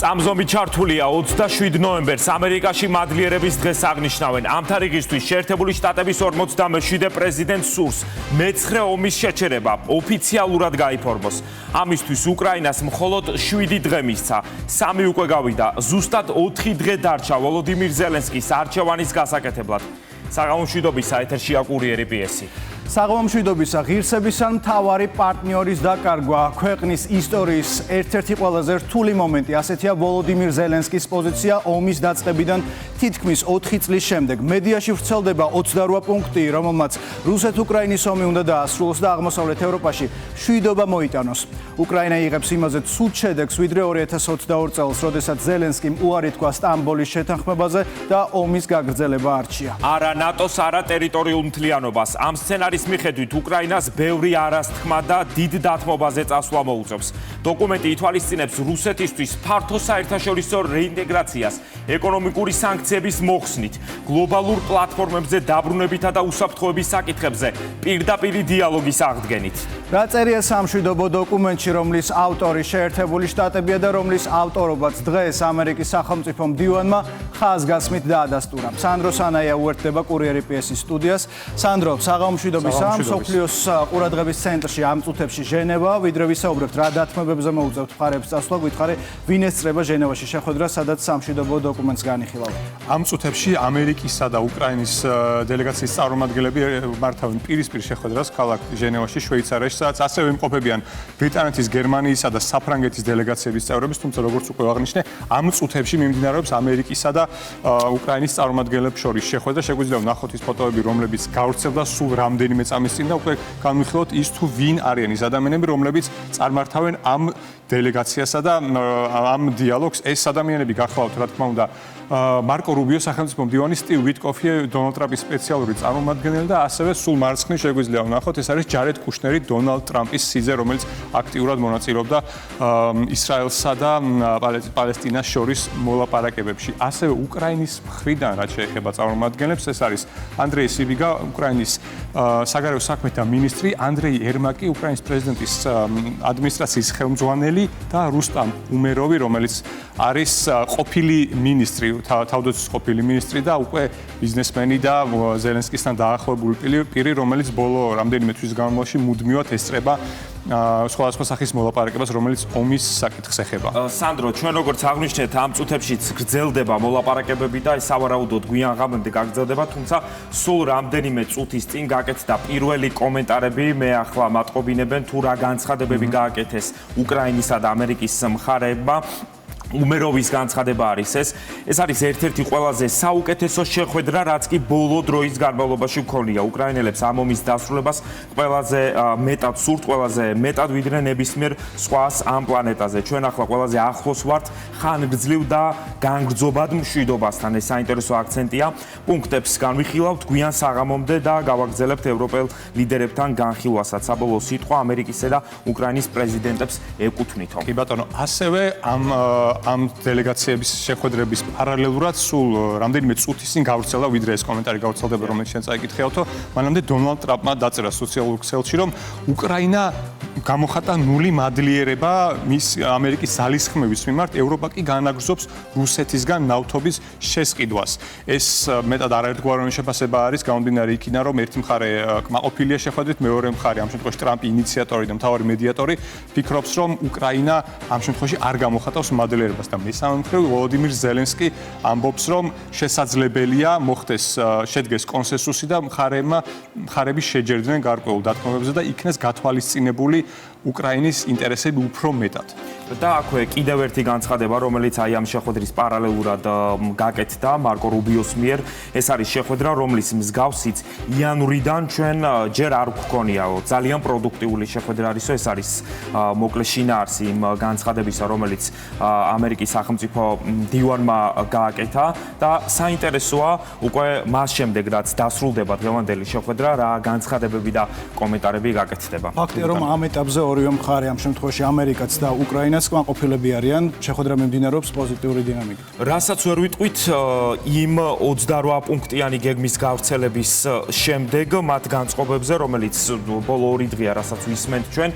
წამზომი ჩართულია 27 ნოემბერს ამერიკაში მადლიერების დღეს აღნიშნავენ. ამ თარიღისთვის შეერთებული შტატების 47-მე პრეზიდენტ სურს მეცხრე ომის შეჩერება ოფიციალურად გაიფორმოს. ამისთვის უკრაინას მხოლოდ 7 დღე მისცა. 3 უკვე გავიდა. ზუსტად 4 დღე დარჩა ვოლოდიმირ ზელენსკის არჩევანის გასაკეთებლად. საღამომშვიდობისა ეთერშია კურიერი პიესი. საღამომშვიდობისა ღირსების ან მთავარი პარტნიორის დაკარგვა ქვეყნის ისტორიის ერთ-ერთი ყველაზე რთული მომენტი ასეთია ვოლოდიმირ ზელენსკის პოზიცია ომის დაწყებიდან თითქმის 4 წლის შემდეგ. მედიაში ვრცელდება 28 პუნქტი, რომელმაც რუსეთ-უკრაინის ომი უნდა დაასრულოს და აღმოსავლეთ ევროპაში მშვიდობა მოიტანოს. უკრაინა იღებს იმაზე ცუდ შედეგს, ვიდრე 2022 წელს, როდესაც ზელენსკიმ უარი თქვა სტამბოლის შეთანხმებაზე და ომის გაგრძელება არჩია. არა ნატოს, არა ტერიტორიულ მთლიანობას. ამ სცენარის მიხედვით უკრაინას ბევრი არასთქმა და დიდ დათმობაზე წასვლა მოუწევს. დოკუმენტი ითვალისწინებს რუსეთისთვის ფართო საერთაშორისო რეინტეგრაციას, ეკონომიკური სანქციების მოხსნით, გლობალურ პლატფორმებზე დაბრუნებითა და უსაფრთხოების საკითხებზე პირდაპირი დიალოგის აღდგენით. რა წერია სამშვიდობო დოკუმენტში, რომლის ავტორი შეერთებული შტატებია და რომლის ავტორობაც დღეს ამერიკის სახელმწიფო მდივანმა ხაზგასმით დაადასტურა. სანდრო სანაია უერთდება კურიერი პიესის სტუდიას. სანდრო, საღამომშვიდობისა, მსოფლიოს ყურადღების ცენტრში ამ წუთებში ჟენევა, ვიდრე ვისაუბრებთ რა დათმობებზე მოუწევთ მხარეებს წასვლა, გითხარი ვინ ესწრება ჟენევაში შეხვედრა, სადაც სამშვიდობო დოკუმენტს განიხილავთ. ამ წუთებში ამერიკისა და უკრაინის დელეგაციის წარმომადგენლები მართავენ პირისპირ შეხვედრას ქალაქ ჟენევაში, შვეიცარიაში, სადაც ასევე იმყოფებიან ბრიტანეთის, გერმანიისა და საფრანგეთის დელეგაციების წევრები, თუმცა როგორც უკვე აღნიშნე, ამ წუთებში მიმდინარეობს ამერიკისა და უკრაინის წარმომადგენლებს შორის შეხვედრა. შეგვიძლია ვნახოთ ის ფოტოები, რომლებიც გავრცელდა სულ რამდენიმე წამის წინ და უკვე განვიხილოთ ის თუ ვინ არიან ის ადამიანები, რომლებიც წარმართავენ ამ დელეგაციასა და ამ დიალოგს. ეს ადამიანები გახლავთ, რა თქმა უნდა, მარკო რუბიო სახელმწიფო მდივანი, სტივ ვიტკოფი, დონალდ ტრამპის სპეციალური წარმომადგენელი და ასევე სულ მარცხნივ შეგვიძლია ვნახოთ, ეს არის ჯარედ კუშნერი, დონალდ ტრამპის სიძე, რომელიც აქტიურად მონაწილეობდა ისრაელსა და პალესტინას შორის მოლაპარაკებებში. ასევე უკრაინის მხრიდან, რაც შეეხება წარმომადგენლებს, ეს არის ანდრეი სიბიგა, უკრაინის საგარეო საქმეთა მინისტრი, ანდრეი ერმაკი, უკრაინის პრეზიდენტის ადმინისტრაციის ხელმძღვანელი და რუსტამ უმეროვი, რომელიც არის ყოფილი მინისტრი, თავდაცვის ყოფილი მინისტრი და უკვე ბიზნესმენი და ზელენსკისთან დაახლოებული პირი, რომელიც ბოლო რამდენიმე თვის განმავლობაში მუდმივად ესწრება სხვადასხვა სახის მოლაპარაკებას, რომელიც ომის საკითხს ეხება. სანდრო, ჩვენ როგორც აღვნიშნეთ, ამ წუთებშიც გრძელდება მოლაპარაკებები და ეს სავარაუდოდ გვიან ღამემდე გაგრძელდება, თუმცა სულ რამდენიმე წუთის წინ გაკეთდა პირველი კომენტარები, მე ახლა მატყობინებენ თუ რა განცხადებები გააკეთეს უკრაინისა და ამერიკის მხარეებმა. უმეროვის განცხადება არის ეს. ეს არის ერთ-ერთი ყველაზე საუკეთესო შეხვედრა, რაც კი ბოლო დროის განმავლობაში მქონია. უკრაინელებს ამ ომის დასრულებას ყველაზე მეტად სურთ, ყველაზე მეტად ვიდრე ნებისმიერ სხვას ამ პლანეტაზე. ჩვენ ახლა ყველაზე ახლოს ვართ ხანგრძლივ და განგრძობად მშვიდობასთან. ეს საინტერესო აქცენტია. პუნქტებს განვიხილავთ გვიან საღამომდე და გავაგრძელებთ ევროპელ ლიდერებთან განხილვასაც. საბოლოო სიტყვა ამერიკისა და უკრაინის პრეზიდენტებს ეკუთვნითო. კი ბატონო, ასევე ამ დელეგაციების შეხვედრების პარალელურად სულ რამდენიმე წუთის წინ გავრცელდა, ვიდრე ეს კომენტარი გავრცელდება, რომელიც შენ წაიკითხეავთო, მანამდე დონალდ ტრამპმა დაწერა სოციალურ ქსელში, რომ უკრაინა გამოხატა ნული მადლიერება მის ამერიკის ძალისხმევის მიმართ, ევროპა კი განაგრძობს რუსეთისგან ნავთობის შესყიდვას. ეს მეტად არაერთგვაროვანი შეფასება არის, გამომდინარე იქიდან, რომ ერთი მხარე კმაყოფილია შეხვედრით, მეორე მხარე, ამ შემთხვევაში ტრამპი ინიციატორი და მთავარი მედიატორი, ფიქრობს, რომ უკრაინა ამ შემთხვევაში არ გამოხატავს მადლიერებას და მესამე მხრივ ვოლოდიმირ ზელენსკი ამბობს, რომ შესაძლებელია მოხდეს შედგეს კონსენსუსი და მხარეები შეჯერდნენ გარკვეულ დათმობებზე და იქნეს გათვალისწინებული უკრაინის ინტერესები უფრო მეტად. და აქვე კიდევ ერთი განცხადება, რომელიც აი ამ შეხვედრის პარალელურად გაკეთდა მარკო რუბიოს მიერ. ეს არის შეხვედრა, რომლის მსგავსიც იანვრიდან ჩვენ ჯერ არ გვქონიაო. ძალიან პროდუქტიული შეხვედრა არისო, ეს არის მოკლე შინაარსი იმ განცხადებისა, რომელიც ამერიკის სახელმწიფო მდივანმა გააკეთა და საინტერესოა უკვე მას შემდეგ, რაც დასრულდება დღევანდელი შეხვედრა, რა განცხადებები და კომენტარები გაკეთდება. ფაქტია, რომ ამ ეტაპზე ორივე მხარე ამ შემთხვევაში ამერიკაც და უკრაინაც კმაყოფილები არიან, შეხვედრა მიმდინარეობს პოზიტიური დინამიკით. რასაც ვერ ვიტყვით იმ 28 პუნქტიანი გეგმის გავრცელების შემდეგ მათ განწყობებზე, რომელიც ბოლო 2 დღეა, რასაც ვისმენთ ჩვენ,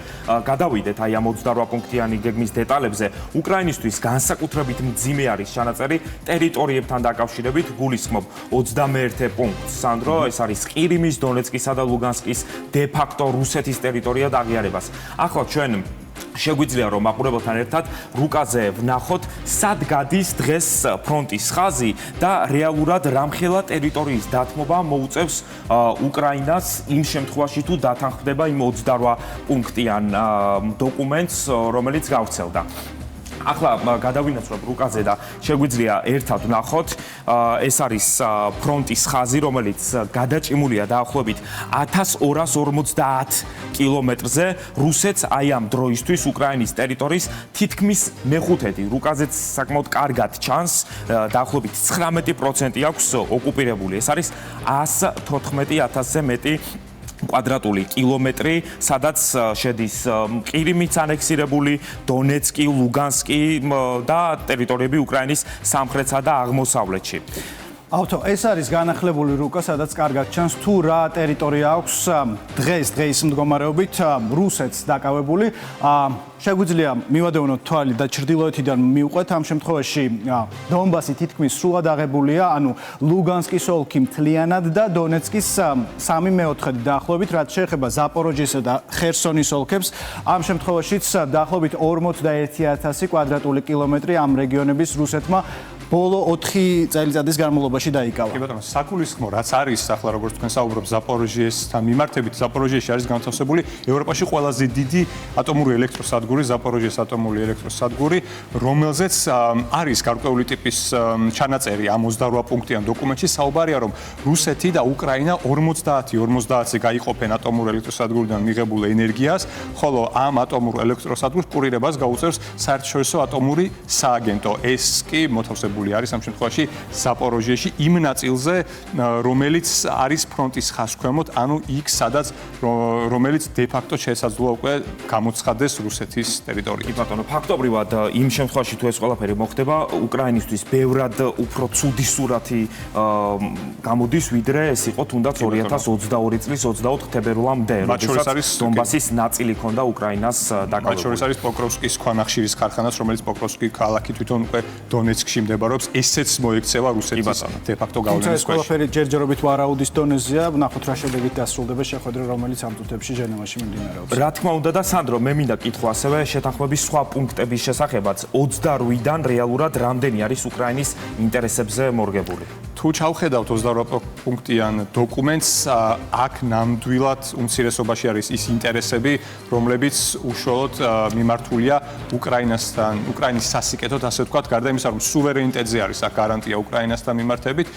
გადავიდეთ აი ამ 28 პუნქტიანი გეგმის დეტალებზე. უკრაინისთვის განსაკუთრებით მძიმე არის ჩანაწერი ტერიტორიებთან დაკავშირებით, გულისხმობ 21 პუნქტს, სანდრო, ეს არის ყირიმის, დონეცკისა და ლუგანსკის დე-ფაქტო რუსეთის ტერიტორია აღიარებას. ახლა ჩვენ შეგვიძლია რომ მაყურებელთან ერთად რუკაზე ვნახოთ სად გადის დღეს ფრონტის ხაზი და რეალურად რამხელა ტერიტორიის დათმობა მოუწევს უკრაინას იმ შემთხვევაში თუ დათანხმდება იმ 28 პუნქტიან დოკუმენტს რომელიც გავრცელდა. ახლა გადავინაცვლებ რუკაზე და შეგვიძლია ერთად ვნახოთ ეს არის ფრონტის ხაზი რომელიც გადაჭიმულია დაახლოებით 1250 კილომეტრზე რუსეთს აი ამ დროისთვის უკრაინის ტერიტორიის თითქმის მეხუთედი რუკაზეც საკმაოდ კარგად ჩანს დაახლოებით 19% აქვს ოკუპირებული ეს არის 114,000-ზე მეტი კვადრატული კილომეტრი, სადაც შედის ყირიმიც ანექსირებული, დონეცკი, ლუგანსკი და ტერიტორიები უკრაინის სამხრეთსა და აღმოსავლეთში. ავთო, ეს არის განახლებული რუკა, სადაც კარგად ჩანს თუ რა ტერიტორია აქვს დღეს მდგომარეობით რუსეთს დაკავებული. შეგვიძლია მივადევნოთ თვალი და ჩრდილოეთიდან მივყვეთ ამ შემთხვევაში დონბასი თითქმის სრულად აღებულია, ანუ ლუგანსკის ოლქი მთლიანად და დონეცკის 3/4 დაახლოებით, რაც შეეხება ზაპოროჟიესა და ხერსონის ოლქებს. ამ შემთხვევაშიც დაახლოებით 41,000 კვადრატული კილომეტრი ამ რეგიონების რუსეთმა ბოლო 4 წელიწადის განმავლობაში დაიკავა. კი ბატონო, საკულისხმო რაც არის ახლა როგორც თქვენ საუბრობთ ზაპოროჟიესთან მიმართებით, ზაპოროჟიეში არის განთავსებული ევროპაში ყველაზე დიდი ატომური ელექტროსადგური, ზაპოროჟიეს ატომური ელექტროსადგური, რომელზეც არის გარკვეული ტიპის ჩანაწერი ამ 28 პუნქტიან დოკუმენტში, საუბარია რომ რუსეთი და უკრაინა 50-50-ზე გაიყოფენ ატომურ ელექტროსადგურიდან მიღებულ ენერგიას, ხოლო ამ ატომურ ელექტროსადგურს კურირებას გაუწევს საერთაშორისო ატომური სააგენტო. ეს კი მოთავსებული არის ამ შემთხვევაში ზაპოროჟიეში იმ ნაწილზე, რომელიც არის ფრონტის ხაზს ქვემოთ, ანუ იქ სადაც რომელიც დე-ფაქტო შესაძლოა უკვე გამოცხადდეს რუსეთის ტერიტორია. კი ბატონო, ფაქტობრივად იმ შემთხვევაში თუ ეს ყველაფერი მოხდება, უკრაინისთვის ბევრად უფრო ცუდი სურათი გამოდის, ვიდრე ეს იყო თუნდაც 2022 წლის 24 თებერვლამდე, როდესაც დონბასის ნაწილი ჰქონდა უკრაინას დაკავებული. მათ შორის არის პოკროვსკის ქვანახშირის ქარხანაც, რომელიც პოკროვსკი ქალაქი თვითონ უკვე დონეცკში მდებარეობს, ესეც მოექცევა რუსეთის დე-ფაქტო გავლენის ქვეშ. ეს ყველაფერი ჯერჯერობით ვარაუდის დონეზეა, ვნახოთ რა შედეგით დასრულდება შეხვედრა, რომელიც ამ წუთებში ჟენევაში მიმდინარეობს. რა თქმა უნდა და სანდრო, მე მინდა კითხვა ასევე შეთანხმების სხვა პუნქტების შესახებაც. 28-დან რეალურად რამდენი არის უკრაინის ინტერესებზე მორგებული? თუ ჩავხედავთ 28 პუნქტიან დოკუმენტს, აქ ნამდვილად უმცირესობაში არის ის ინტერესები, რომლებიც უშუალოდ მიმართულია უკრაინასთან, უკრაინის სასიკეთოდ, ასე ვთქვათ, გარდა იმისა, რომ სუვერენიტეტზე არის აქ გარანტია უკრაინასთან მიმართებით,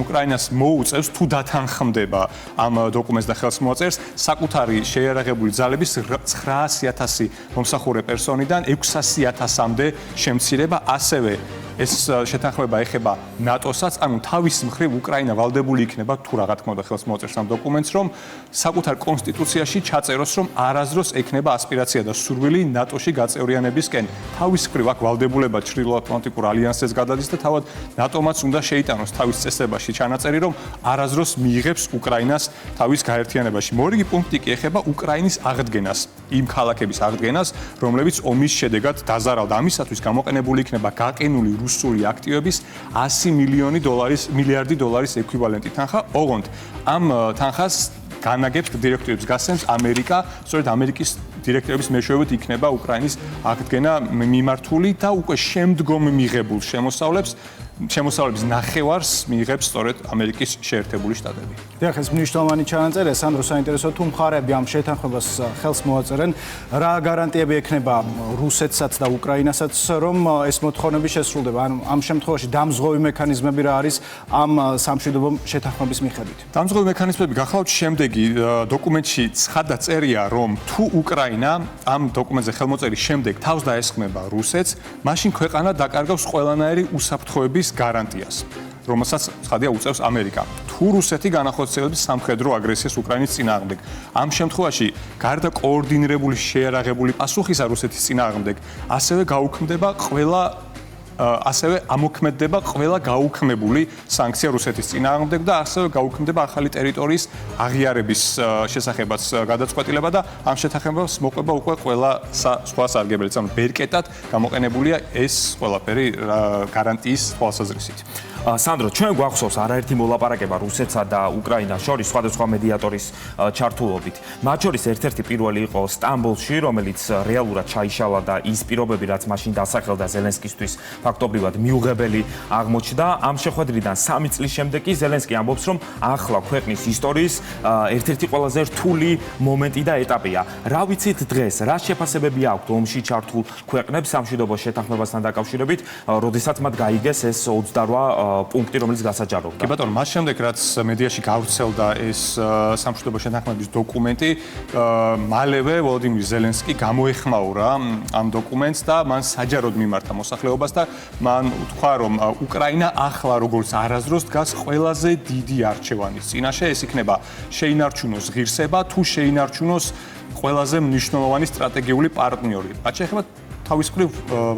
უკრაინას მოუწევს თუ დათანხმდება ამ დოკუმენტს და ხელს მოაწერს საკუთარი შეიარაღებული ძალების 900,000 მომსახურე პერსონიდან 600,000-მდე შემცირება, ასევე ეს შეთანხმება ეხება ნატოსაც, ანუ თავის მხრივ უკრაინა ვალდებული იქნება თუ რა თქმა უნდა ხელს მოაწერს ამ დოკუმენტს, რომ საკუთარ კონსტიტუციაში ჩაწეროს, რომ არასდროს ექნება ასპირაცია და სურვილი ნატოში გაწევრიანებისკენ. თავის მხრივ აქ ვალდებულება ჩრდილოატლანტიკურ ალიანსს გადადის და თავად ნატომაც უნდა შეიტანოს თავის წესებაში ჩანაწერი, რომ არასდროს მიიღებს უკრაინას თავის გაერთიანებაში. მორიგი პუნქტი კი ეხება უკრაინის აღდგენას, იმ ქალაქების აღდგენას, რომლებიც ომის შედეგად დაზარალდა. ამისათვის გამოყენებული იქნება გაყინული რუსული აქტივების 100 მილიარდი დოლარის ექვივალენტი თანხა. ოღონდ ამ თანხას განაგებს დირექტივებს გასცემს ამერიკა, სწორედ ამერიკის დირექტივების მეშვეობით იქნება უკრაინის აღდგენა მიმართული და უკვე შემდგომ მიღებულ შემოსავლების ნახევარს მიიღებს სწორედ ამერიკის შეერთებული შტატები. დიახ, ეს მნიშვნელოვანი ჩანაწერია, სანდრო, საინტერესოა თუ მხარეები ამ შეთანხმებას ხელს მოაწერენ, რა გარანტიები ექნება რუსეთსაც და უკრაინასაც, რომ ეს მოთხოვნები შესრულდება, ანუ ამ შემთხვევაში დამზღვევი მექანიზმები რა არის ამ სამშვიდობო შეთანხმების მიხედვით? დამზღვევი მექანიზმები გახლავთ შემდეგი დოკუმენტში ცხადად წერია, რომ თუ უკრაინა ამ დოკუმენტზე ხელმოწერის შემდეგ თავს დაესხმება რუსეთს, მაშინ ქვეყანა დაკარგავს ყველანაირი უსაფრთხოების გარანტიას. რომელსაც ცხადია უწევს ამერიკა. თუ რუსეთი განახორციელებს სამხედრო აგრესიას უკრაინის წინააღმდეგ, ამ შემთხვევაში გარდა კოორდინირებული შეიარაღებული პასუხისა რუსეთის წინააღმდეგ, ასევე ამოქმედდება ყველა გაუქმებული სანქცია რუსეთის წინააღმდეგ და ასევე გაუქმდება ახალი ტერიტორიის აღიარების შესახებაც გადაწყვეტილება და ამ შეთანხმებას მოყვება უკვე ყველა სხვა სარგებლიც. ანუ ბერკეტად გამოყენებულია ეს ყველაფერი გარანტიის თვალსაზრისით. სანდრო, ჩვენ გვახსოვს არაერთი მოლაპარაკება რუსეთსა და უკრაინას შორის სხვადასხვა მედიატორის ჩართულობით. მათ შორის ერთ-ერთი პირველი იყო სტამბოლში, რომელიც რეალურად ჩაიშალა და ის პირობები, რაც მაშინ დასახელდა ზელენსკისთვის, ფაქტობრივად მიუღებელი აღმოჩნდა. ამ შეხვედრიდან 3 წლის შემდეგ კი ზელენსკი ამბობს, რომ ახლა ქვეყნის ისტორიის ერთ-ერთი ყველაზე რთული მომენტი და ეტაპია. რა ვიცით დღეს, რა შეფასებები აქვთ ომში ჩართულ ქვეყნებს სამშვიდობო შეთანხმებასთან დაკავშირებით, როდესაც მათ გაიგეს ეს 28 პუნქტი, რომელიც გასაჯაროვდა. კი ბატონო, მას შემდეგ რაც მედიაში გავრცელდა ეს სამშვიდობო შეთანხმების დოკუმენტი, მალევე ვოლოდიმირ ზელენსკი გამოეხმაურა ამ დოკუმენტს და მან საჯაროდ მიმართა მოსახლეობას და მან უთქვა, რომ უკრაინა ახლა როგორც არასდროს დგას ყველაზე დიდი არჩევანის წინაშე, ეს იქნება შეინარჩუნოს ღირსება, თუ შეინარჩუნოს ყველაზე მნიშვნელოვანი სტრატეგიული პარტნიორი. რაც შეეხება თავის მხრივ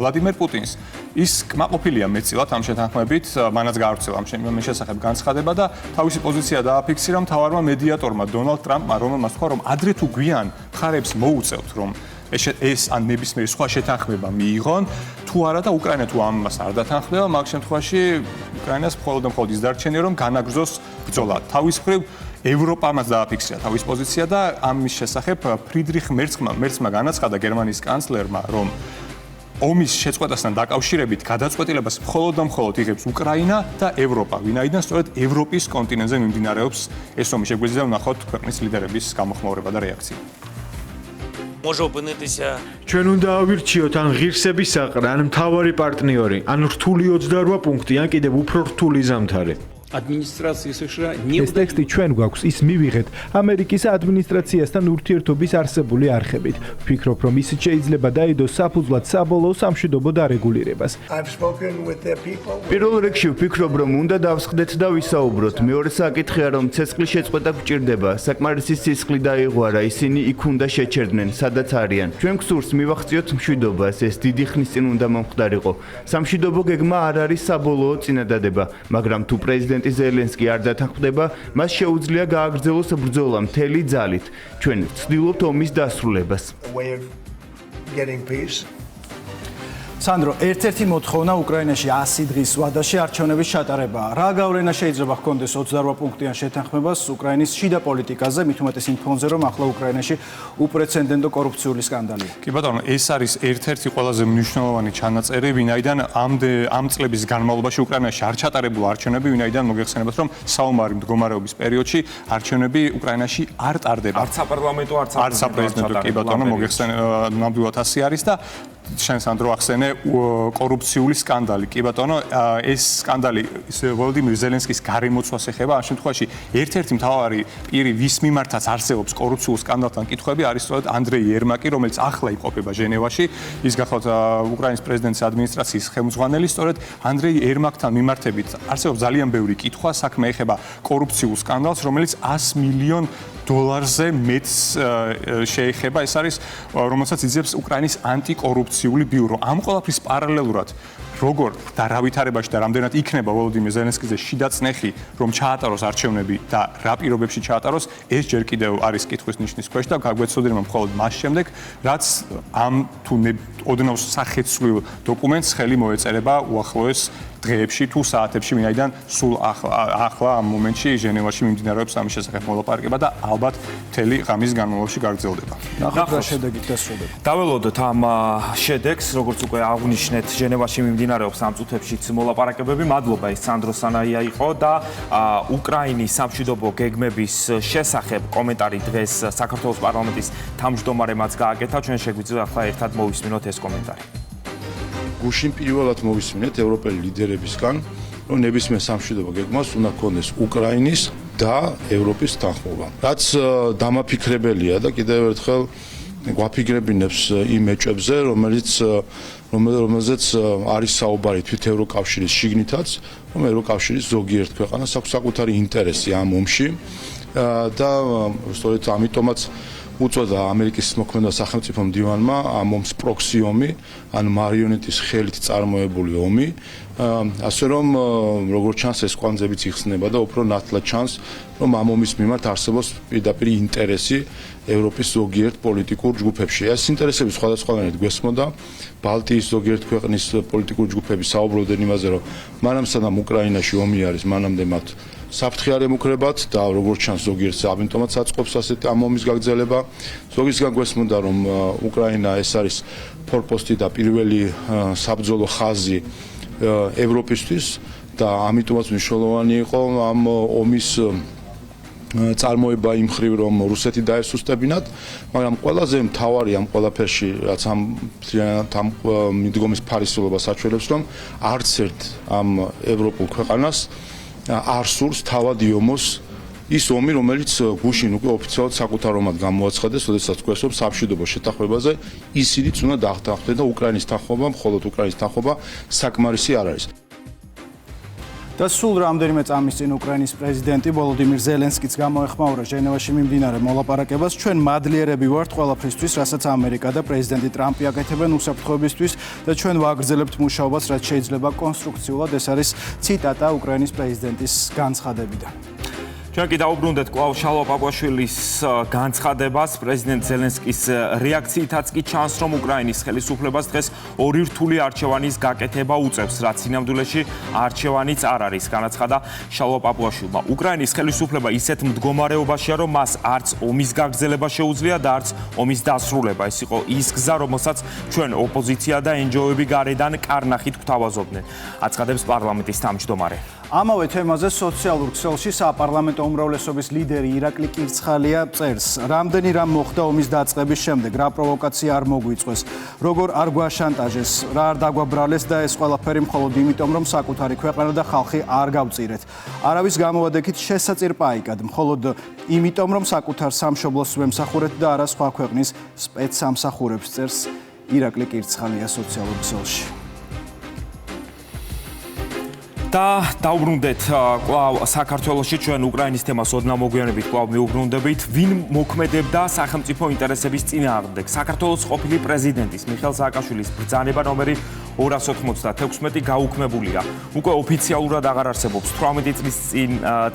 ვლადიმერ პუტინს, ის კმაყოფილია მეტწილად ამ შეთანხმებით, მანაც გაავრცელა ამ შესახებ განცხადება და თავისი პოზიცია დააფიქსირა მთავარმა მედიატორმა დონალდ ტრამპმა, რომელმაც თქვა, რომ ადრე თუ გვიან მხარებს მოუწევთ, რომ ეს ან ნებისმიერი სხვა შეთანხმება მიიღონ, თუ არა და უკრაინა თუ ამას არ დათანხმდება, მაგ შემთხვევაში უკრაინას მხოლოდ და მხოლოდ ის დარჩენია, რომ განაგრძოს ბრძოლა. თავის მხრივ ევროპამაც დააფიქსირა თავის პოზიცია და ამის შესახებ ფრიდრიხ მერცმა განაცხადა გერმანიის კანცლერმა, რომ ომის შეწყვეტასთან დაკავშირებით გადაწყვეტილებას მხოლოდ და მხოლოდ იღებს უკრაინა და ევროპა, ვინაიდან სწორედ ევროპის კონტინენტზე მიმდინარეობს ეს ომი. შეგვიძლია ვნახოთ ქვეყნის ლიდერების გამოხმაურება და რეაქცია. ჩვენ უნდა ავირჩიოთ ან ღირსების საყრა, ან მთავარი პარტნიორი, ან რთული 28 პუნქტი, ან კიდევ უფრო რთული ზამთარი. ეს ტექსტი ჩვენ გვაქვს, ის მივიღეთ ამერიკის ადმინისტრაციასთან ურთიერთობის არსებული არხებით. ვფიქრობ, რომ ის შეიძლება დაიდოს საფუძვლად საბოლოო სამშვიდობო დარეგულირებას. პირველ რიგში ვფიქრობ, რომ უნდა დავსხდეთ და ვისაუბროთ. მეორე საკითხია, რომ ცეცხლის შეწყვეტა გვჭირდება. საკმარისი სისხლი დაიღვარა, ისინი იქ უნდა შეჩერდნენ, სადაც არიან. ჩვენ გსურს მივახციოთ მშვიდობას, ეს დიდი ხნის წინ უნდა მომხდარიყო. სამშვიდობო გეგმა არ არის საბოლოო წინადადება, მაგრამ თუ პრეზიდენტი ზელენსკი არ დათანხმდება, მას შეუძლია გააგრძელოს ბრძოლა მთელი ძალით. ჩვენ ვცდილობთ ომის დასრულებას. სანდრო, ერთ-ერთი მოთხოვნა უკრაინაში 100 დღის ვადაში არჩევნების ჩატარებაა. რა გავლენა შეიძლება ჰქონდეს 28 პუნქტიან შეთანხმებას უკრაინის შიდა პოლიტიკაზე, მით უმეტეს იმ ფონზე, რომ ახლა უკრაინაში უპრეცედენტო კორუფციული სკანდალია. კი ბატონო, ეს არის ერთ-ერთი ყველაზე მნიშვნელოვანი ჩანაწერი, ვინაიდან ამ წლების განმავლობაში უკრაინაში არ ჩატარებულა არჩევნები, ვინაიდან მოგეხსენებათ, რომ საომარი მდგომარეობის პერიოდში არჩევნები უკრაინაში არ ტარდება. არც საპარლამენტო, არც საპრეზიდენტო, კი ბატონო, ნამდვილად ასე არის და შენ სანდრო ახსენე კორუფციული სკანდალი. კი ბატონო, ეს სკანდალი ვოლოდიმირ ზელენსკის გარემოცვას ეხება. ამ შემთხვევაში ერთ-ერთი მთავარი პირი, ვის მიმართაც არსებობს კორუფციულ სკანდალთან კითხვები, არის სწორედ ანდრეი ერმაკი, რომელიც ახლა იმყოფება ჟენევაში. ის გახლავთ უკრაინის პრეზიდენტის ადმინისტრაციის ხელმძღვანელი. სწორედ ანდრეი ერმაკთან მიმართებით არსებობს ძალიან ბევრი კითხვა, საქმე ეხება კორუფციულ სკანდალს, რომელიც 100 მილიონ დოლარზე მეტს შეეხება. ეს არის რომელსაც იძებს უკრაინის ანტიკორუფციული ბიურო. ამ ყველაფრის პარალელურად როგორ და რა ვითარებაში და რამდენად იქნება ვოლოდიმირ ზელენსკიზე შიდა წნეხი, რომ ჩაატაროს არჩევნები და რა პირობებში ჩაატაროს, ეს ჯერ კიდევ არის კითხვის ნიშნის ქვეშ და გაგვეცოდინება მხოლოდ მას შემდეგ, რაც ამ თუ ოდნავ სახეცვლილ დოკუმენტს ხელი მოეწერება უახლოეს დღეებში თუ საათებში, ვინაიდან სულ ახლა ამ მომენტში ჟენევაში მიმდინარეობს ამის შესახებ მოლაპარაკება და ალბათ მთელი ღამის განმავლობაში გაგრძელდება. ნახოთ რა შედეგით დასრულდება. დაველოდოთ ამ შედეგს, როგორც უკვე აღნიშნეთ, ჟენევაში მიმდინარეობს ამ წუთებშიც მოლაპარაკებები. მადლობა, ეს სანდრო სანაია იყო და უკრაინის სამშვიდობო გეგმების შესახებ კომენტარი დღეს საქართველოს პარლამენტის თავმჯდომარემაც გააკეთა. ჩვენ შეგვიძლია ახლა ერთად მოვისმინოთ ეს კომენტარი. გუშინ პირველად მოვისმინეთ ევროპელი ლიდერებისგან, რომ ნებისმიერ სამშვიდობო გეგმას უნდა ჰქონდეს უკრაინის და ევროპის თანხმობა. რაც დამაფიქრებელია და კიდევ ერთხელ გვაფიგრებინებს იმ ეჭვებზე, რომელზეც არის საუბარი თვით ევროკავშირის შიგნითაც, რომ ევროკავშირის ზოგიერთ ქვეყანას აქვს საკუთარი ინტერესი ამ ომში და სწორედ ამიტომაც უწოდა ამერიკის მოქმედა სახელმწიფო მდივანმა ამ ომს პროქსი ომი, ან მარიონეტის ხელით წარმოებული ომი, ასე რომ როგორც ჩანს ეს კვანძებიც იხსნება და უფრო ნათლად ჩანს, რომ ამ ომის მიმართ არსებობს პირდაპირ ინტერესი ევროპის ზოგიერთ პოლიტიკურ ჯგუფებში. ეს ინტერესები სხვადასხვანაირად გვესმოდა. ბალტიის ზოგიერთ ქვეყნის პოლიტიკური ჯგუფები საუბრობდნენ იმაზე, რომ მანამ სანამ უკრაინაში ომი არის, მანამდე მათ საფრთხე არ ემუქრებათ და როგორც ჩანს ზოგიერთ ამიტომაც აწყობს ასეთი ამ ომის გაგრძელება. ზოგისგან გვესმოდა, რომ უკრაინა ეს არის ფორპოსტი და პირველი საბრძოლო ხაზი ევროპისთვის და ამიტომაც მნიშვნელოვანი იყო ამ ომის წარმოება იმ ხრივ, რომ რუსეთი დაესუსტებინათ, მაგრამ ყველაზე მთავარი ამ ყველაფერში, რაც ამ მიდგომის ფარისულობას აჩვენებს, რომ არც ერთ ამ ევროპულ ქვეყანას არ სურს თავად იომოს ის ომი, რომელიც გუშინ უკვე ოფიციალურად საკუთარ ომად გამოაცხადეს, როდესაც თქვეს, რომ სამშვიდობო შეთანხმებაზე ისინიც უნდა დაახტახდნენ და უკრაინის თანხმობა, მხოლოდ უკრაინის თანხმობა საკმარისი არ არის. და სულ რამდენიმე წამის წინ უკრაინის პრეზიდენტი ვოლოდიმირ ზელენსკიც გამოეხმაურა ჟენევაში მიმდინარე მოლაპარაკებას. ჩვენ მადლიერები ვართ ყველაფრისთვის, რასაც ამერიკა და პრეზიდენტი ტრამპი აკეთებენ უსაფრთხოებისთვის და ჩვენ ვაგრძელებთ მუშაობას, რაც შეიძლება კონსტრუქციულად. ეს არის ციტატა უკრაინის პრეზიდენტის განცხადებიდან. ჩვენ კი დაუბრუნდეთ კვლავ შალვა პაპუაშვილის განცხადებას. პრეზიდენტ ზელენსკის რეაქციითაც კი ჩანს, რომ უკრაინის ხელისუფლებას დღეს ორი რთული არჩევანის გაკეთება უწევს, რაც სინამდვილეში არჩევანიც არ არის, განაცხადა შალვა პაპუაშვილმა. უკრაინის ხელისუფლება ისეთ მდგომარეობაშია, რომ მას არც ომის გაგრძელება შეუძლია და არც ომის დასრულება. ეს იყო ის გზა, რომელსაც ჩვენ ოპოზიცია და NGO-ები გარედან კარნახით გვთავაზობდნენ, აცხადებს პარლამენტის თავმჯდომარე. ამავე თემაზე სოციალურ ქსელში საპარლამენტო უმრავლესობის ლიდერი ირაკლი კირცხალია წერს, რამდენი რამ მოხდა ომის დაწყების შემდეგ, რა პროვოკაცია არ მოგვიწყვეს, როგორ არ გვაშანტაჟეს, რა არ დაგვაბრალეს და ეს ყველაფერი მხოლოდ იმიტომ, რომ საკუთარი ქვეყანა და ხალხი არ გავწირეთ. არავის გამოვადექით შესაწირ პაიკად, მხოლოდ იმიტომ, რომ საკუთარ სამშობლოს ვემსახურეთ და არა სხვა ქვეყნის სპეცსამსახურებს, წერს ირაკლი კირცხალია სოციალურ ქსელში. და დაუბრუნდეთ კვლავ საქართველოში, ჩვენ უკრაინის თემას ოდნავ მოგვიანებით კვლავ მიუბრუნდებით. ვინ მოქმედებდა სახელმწიფო ინტერესების წინააღმდეგ? საქართველოს ყოფილი პრეზიდენტის მიხეილ სააკაშვილის ბრძანება ნომერი 296 გაუქმებულია. უკვე ოფიციალურად აღარ არსებობს 18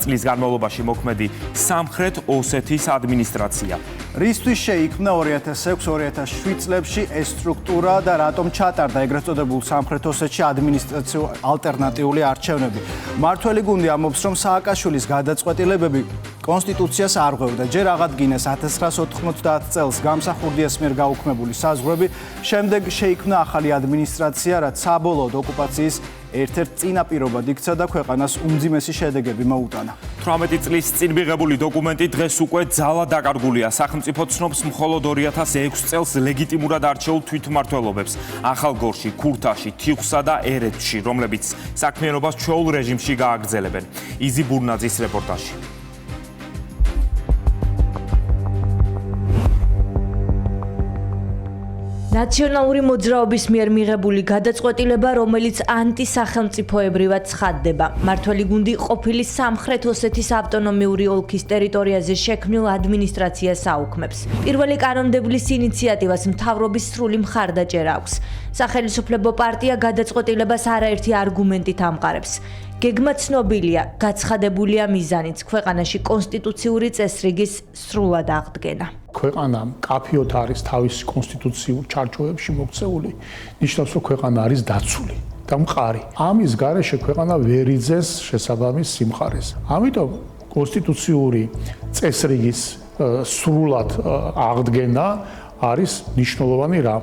წლის განმავლობაში მოქმედი სამხრეთ ოსეთის ადმინისტრაცია. რისთვის შეიქმნა 2006-2007 წლებში ეს სტრუქტურა და რატომ ჩატარდა ეგრეთ წოდებულ სამხრეთ ოსეთში ადმინისტრაციულ ალტერნატიული არჩევნები? მმართველი გუნდი ამბობს, რომ სააკაშვილის გადაწყვეტილებები კონსტიტუციას არ ღვევდა. ჯერ აღადგინეს 1990 წელს გამსახურდიას მიერ გაუქმებული საზღვრები, შემდეგ შეიქმნა ახალი ადმინისტრაცია, რაც საბოლოოდ ოკუპაციის ერთ-ერთ წინაპირობად იქცა და ქვეყანას უმძიმესი შედეგები მოუტანა. 18 წლის წინ მიღებული დოკუმენტი დღეს უკვე ძალად დაკარგულია. სახელმწიფო ცნობს მხოლოდ 2006 წელს ლეგიტიმურად არჩეულ თვითმმართველობებს ახალგორში, ქურთაში, თიხსა და ერეთში, რომლებიც საქმიანობას ჩვეულ რეჟიმში გააგრძელებენ. იზი ბურნაძის რეპორტაჟი. ნაციონალური მოძრაობის მიერ მიღებული გადაწყვეტილება, რომელიც ანტისახელმწიფოებრივად ცხადდება. მმართველი გუნდი ყოფილი სამხრეთ ოსეთის ავტონომიური ოლქის ტერიტორიაზე შექმნილ ადმინისტრაციას აუქმებს. პირველი კანონმდებლის ინიციატივას მთავრობის სრული მხარდაჭერა აქვს. სახელმწიფო პარტია გადაწყვეტილებას არაერთი არგუმენტით ამყარებს. გეგმა ცნობილია, გაცხადებულია მიზანიც ქვეყანაში კონსტიტუციური წესრიგის სრულად აღდგენა. ქვეყანა კაფიოთ არის თავის კონსტიტუციურ ჩარჩოებში მოქცეული, ნიშნავს, რომ ქვეყანა არის დაცული და მყარი. ამის გარეშე ქვეყანა ვერ იძენს შესაბამის სიმხარეს. ამიტომ კონსტიტუციური წესრიგის სრულად აღდგენა არის მნიშვნელოვანი რამ.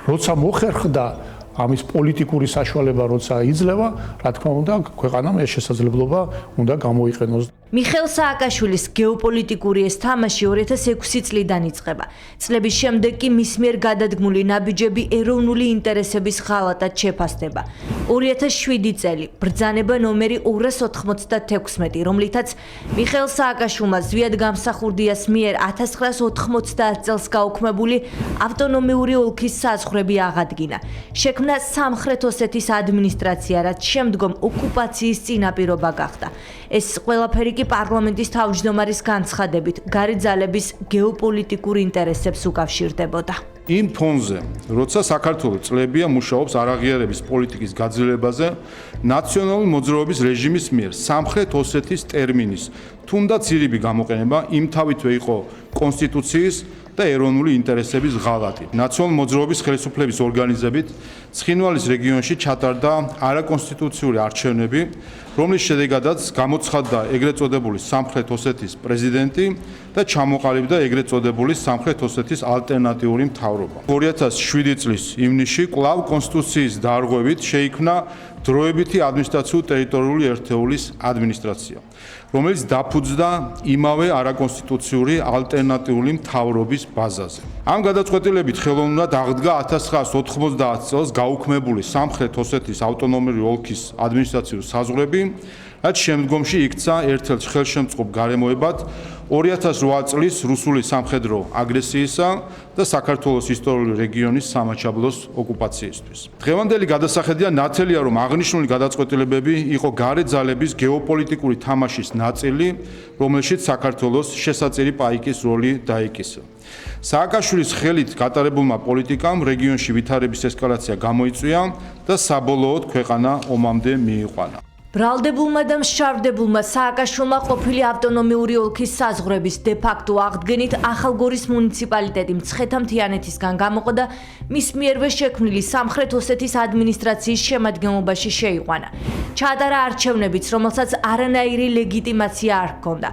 როცა მოხერხდა ამის პოლიტიკური საშუალება, როცა იძლევა, რა თქმა უნდა, ქვეყანამ ეს შესაძლებლობა უნდა გამოიყენოს. მიხეილ სააკაშვილის გეოპოლიტიკური ეს თამაში 2006 წლიდან იწყება. წლების შემდეგ კი მის მიერ გადადგმული ნაბიჯები ეროვნული ინტერესების ღალატად შეფასდება. 2007 წელი ბრძანება ნომერი 296, რომლითაც მიხეილ სააკაშვილმა ზვიად გამსახურდიას მიერ 1990 წელს გაუქმებული ავტონომიური ოლქის საზღვრები აღადგინა. შექმნა სამხრეთ ოსეთის ადმინისტრაცია, რაც შემდგომ ოკუპაციის წინაპირობა გახდა. ეს ყველაფერი კი პარლამენტის თავმჯდომარის განცხადებით გარე ძალების გეოპოლიტიკურ ინტერესებს უკავშირდებოდა. იმ ფონზე, როცა საქართველოს წლებია მუშაობს არაღიარების პოლიტიკის გაძლიერებაზე, ნაციონალური მოძრაობის რეჟიმის მიერ სამხრეთ ოსეთის ტერმინის თუნდაც ირიბი გამოყენება იმთავითვე იყო კონსტიტუციის და ეროვნული ინტერესების ღალატი. ნაციონალური მოძრაობის ხელისუფლების ორგანიზებით ცხინვალის რეგიონში ჩატარდა არაკონსტიტუციური არჩევნები, რომლის შედეგადაც გამოცხადდა ეგრეთ წოდებული სამხრეთ ოსეთის პრეზიდენტი და ჩამოყალიბდა ეგრეთ წოდებული სამხრეთ ოსეთის ალტერნატიული მთავრობა. 2007 წლის ივნისში კვლავ კონსტიტუციის დარღვევით შეიქმნა დროებითი ადმინისტრაციულ-ტერიტორიული ერთეულის ადმინისტრაცია, რომელიც დაფუძნდა იმავე არაკონსტიტუციური ალტერნატიული მთავრობის ბაზაზე. ამ გადაწყვეტილებით ხელოვნურად აღდგა 1990 წელს გაუქმებული სამხრეთ ოსეთის ავტონომიური ოლქის ადმინისტრაციული საზღვრები, რაც შემდგომში იქცა ერთ-ერთ ხელშემწყობ გარემოებად 2008 წლის რუსული სამხედრო აგრესიისა და საქართველოს ისტორიული რეგიონის სამაჩაბლოს ოკუპაციისთვის. დღევანდელი გადასახედია ნათელია, რომ აღნიშნული გადაწყვეტილებები იყო გარე ძალების გეოპოლიტიკური თამაშის ნაწილი, რომელშიც საქართველოს შესაწირი პაიკის როლი დაიკისრა. სააკაშვილის ხელით გატარებულმა პოლიტიკამ რეგიონში ვითარების ესკალაცია გამოიწვია და საბოლოოდ ქვეყანა ომამდე მიიყვანა. ბრალდებულმა და მშავდებულმა სააკაშვილმა ყოფილი ავტონომიური ოლქის საზღვრების დე-ფაქტო აღდგენით ახალგორის მუნიციპალიტეტი მცხეთა-მთიანეთისგან გამოყო და მის მიერვე შექმნილი სამხრეთ ოსეთის ადმინისტრაციის შემადგენლობაში შეიყვანა. ჩაატარა არჩევნებიც, რომელსაც არანაირი ლეგიტიმაცია არ ჰქონდა.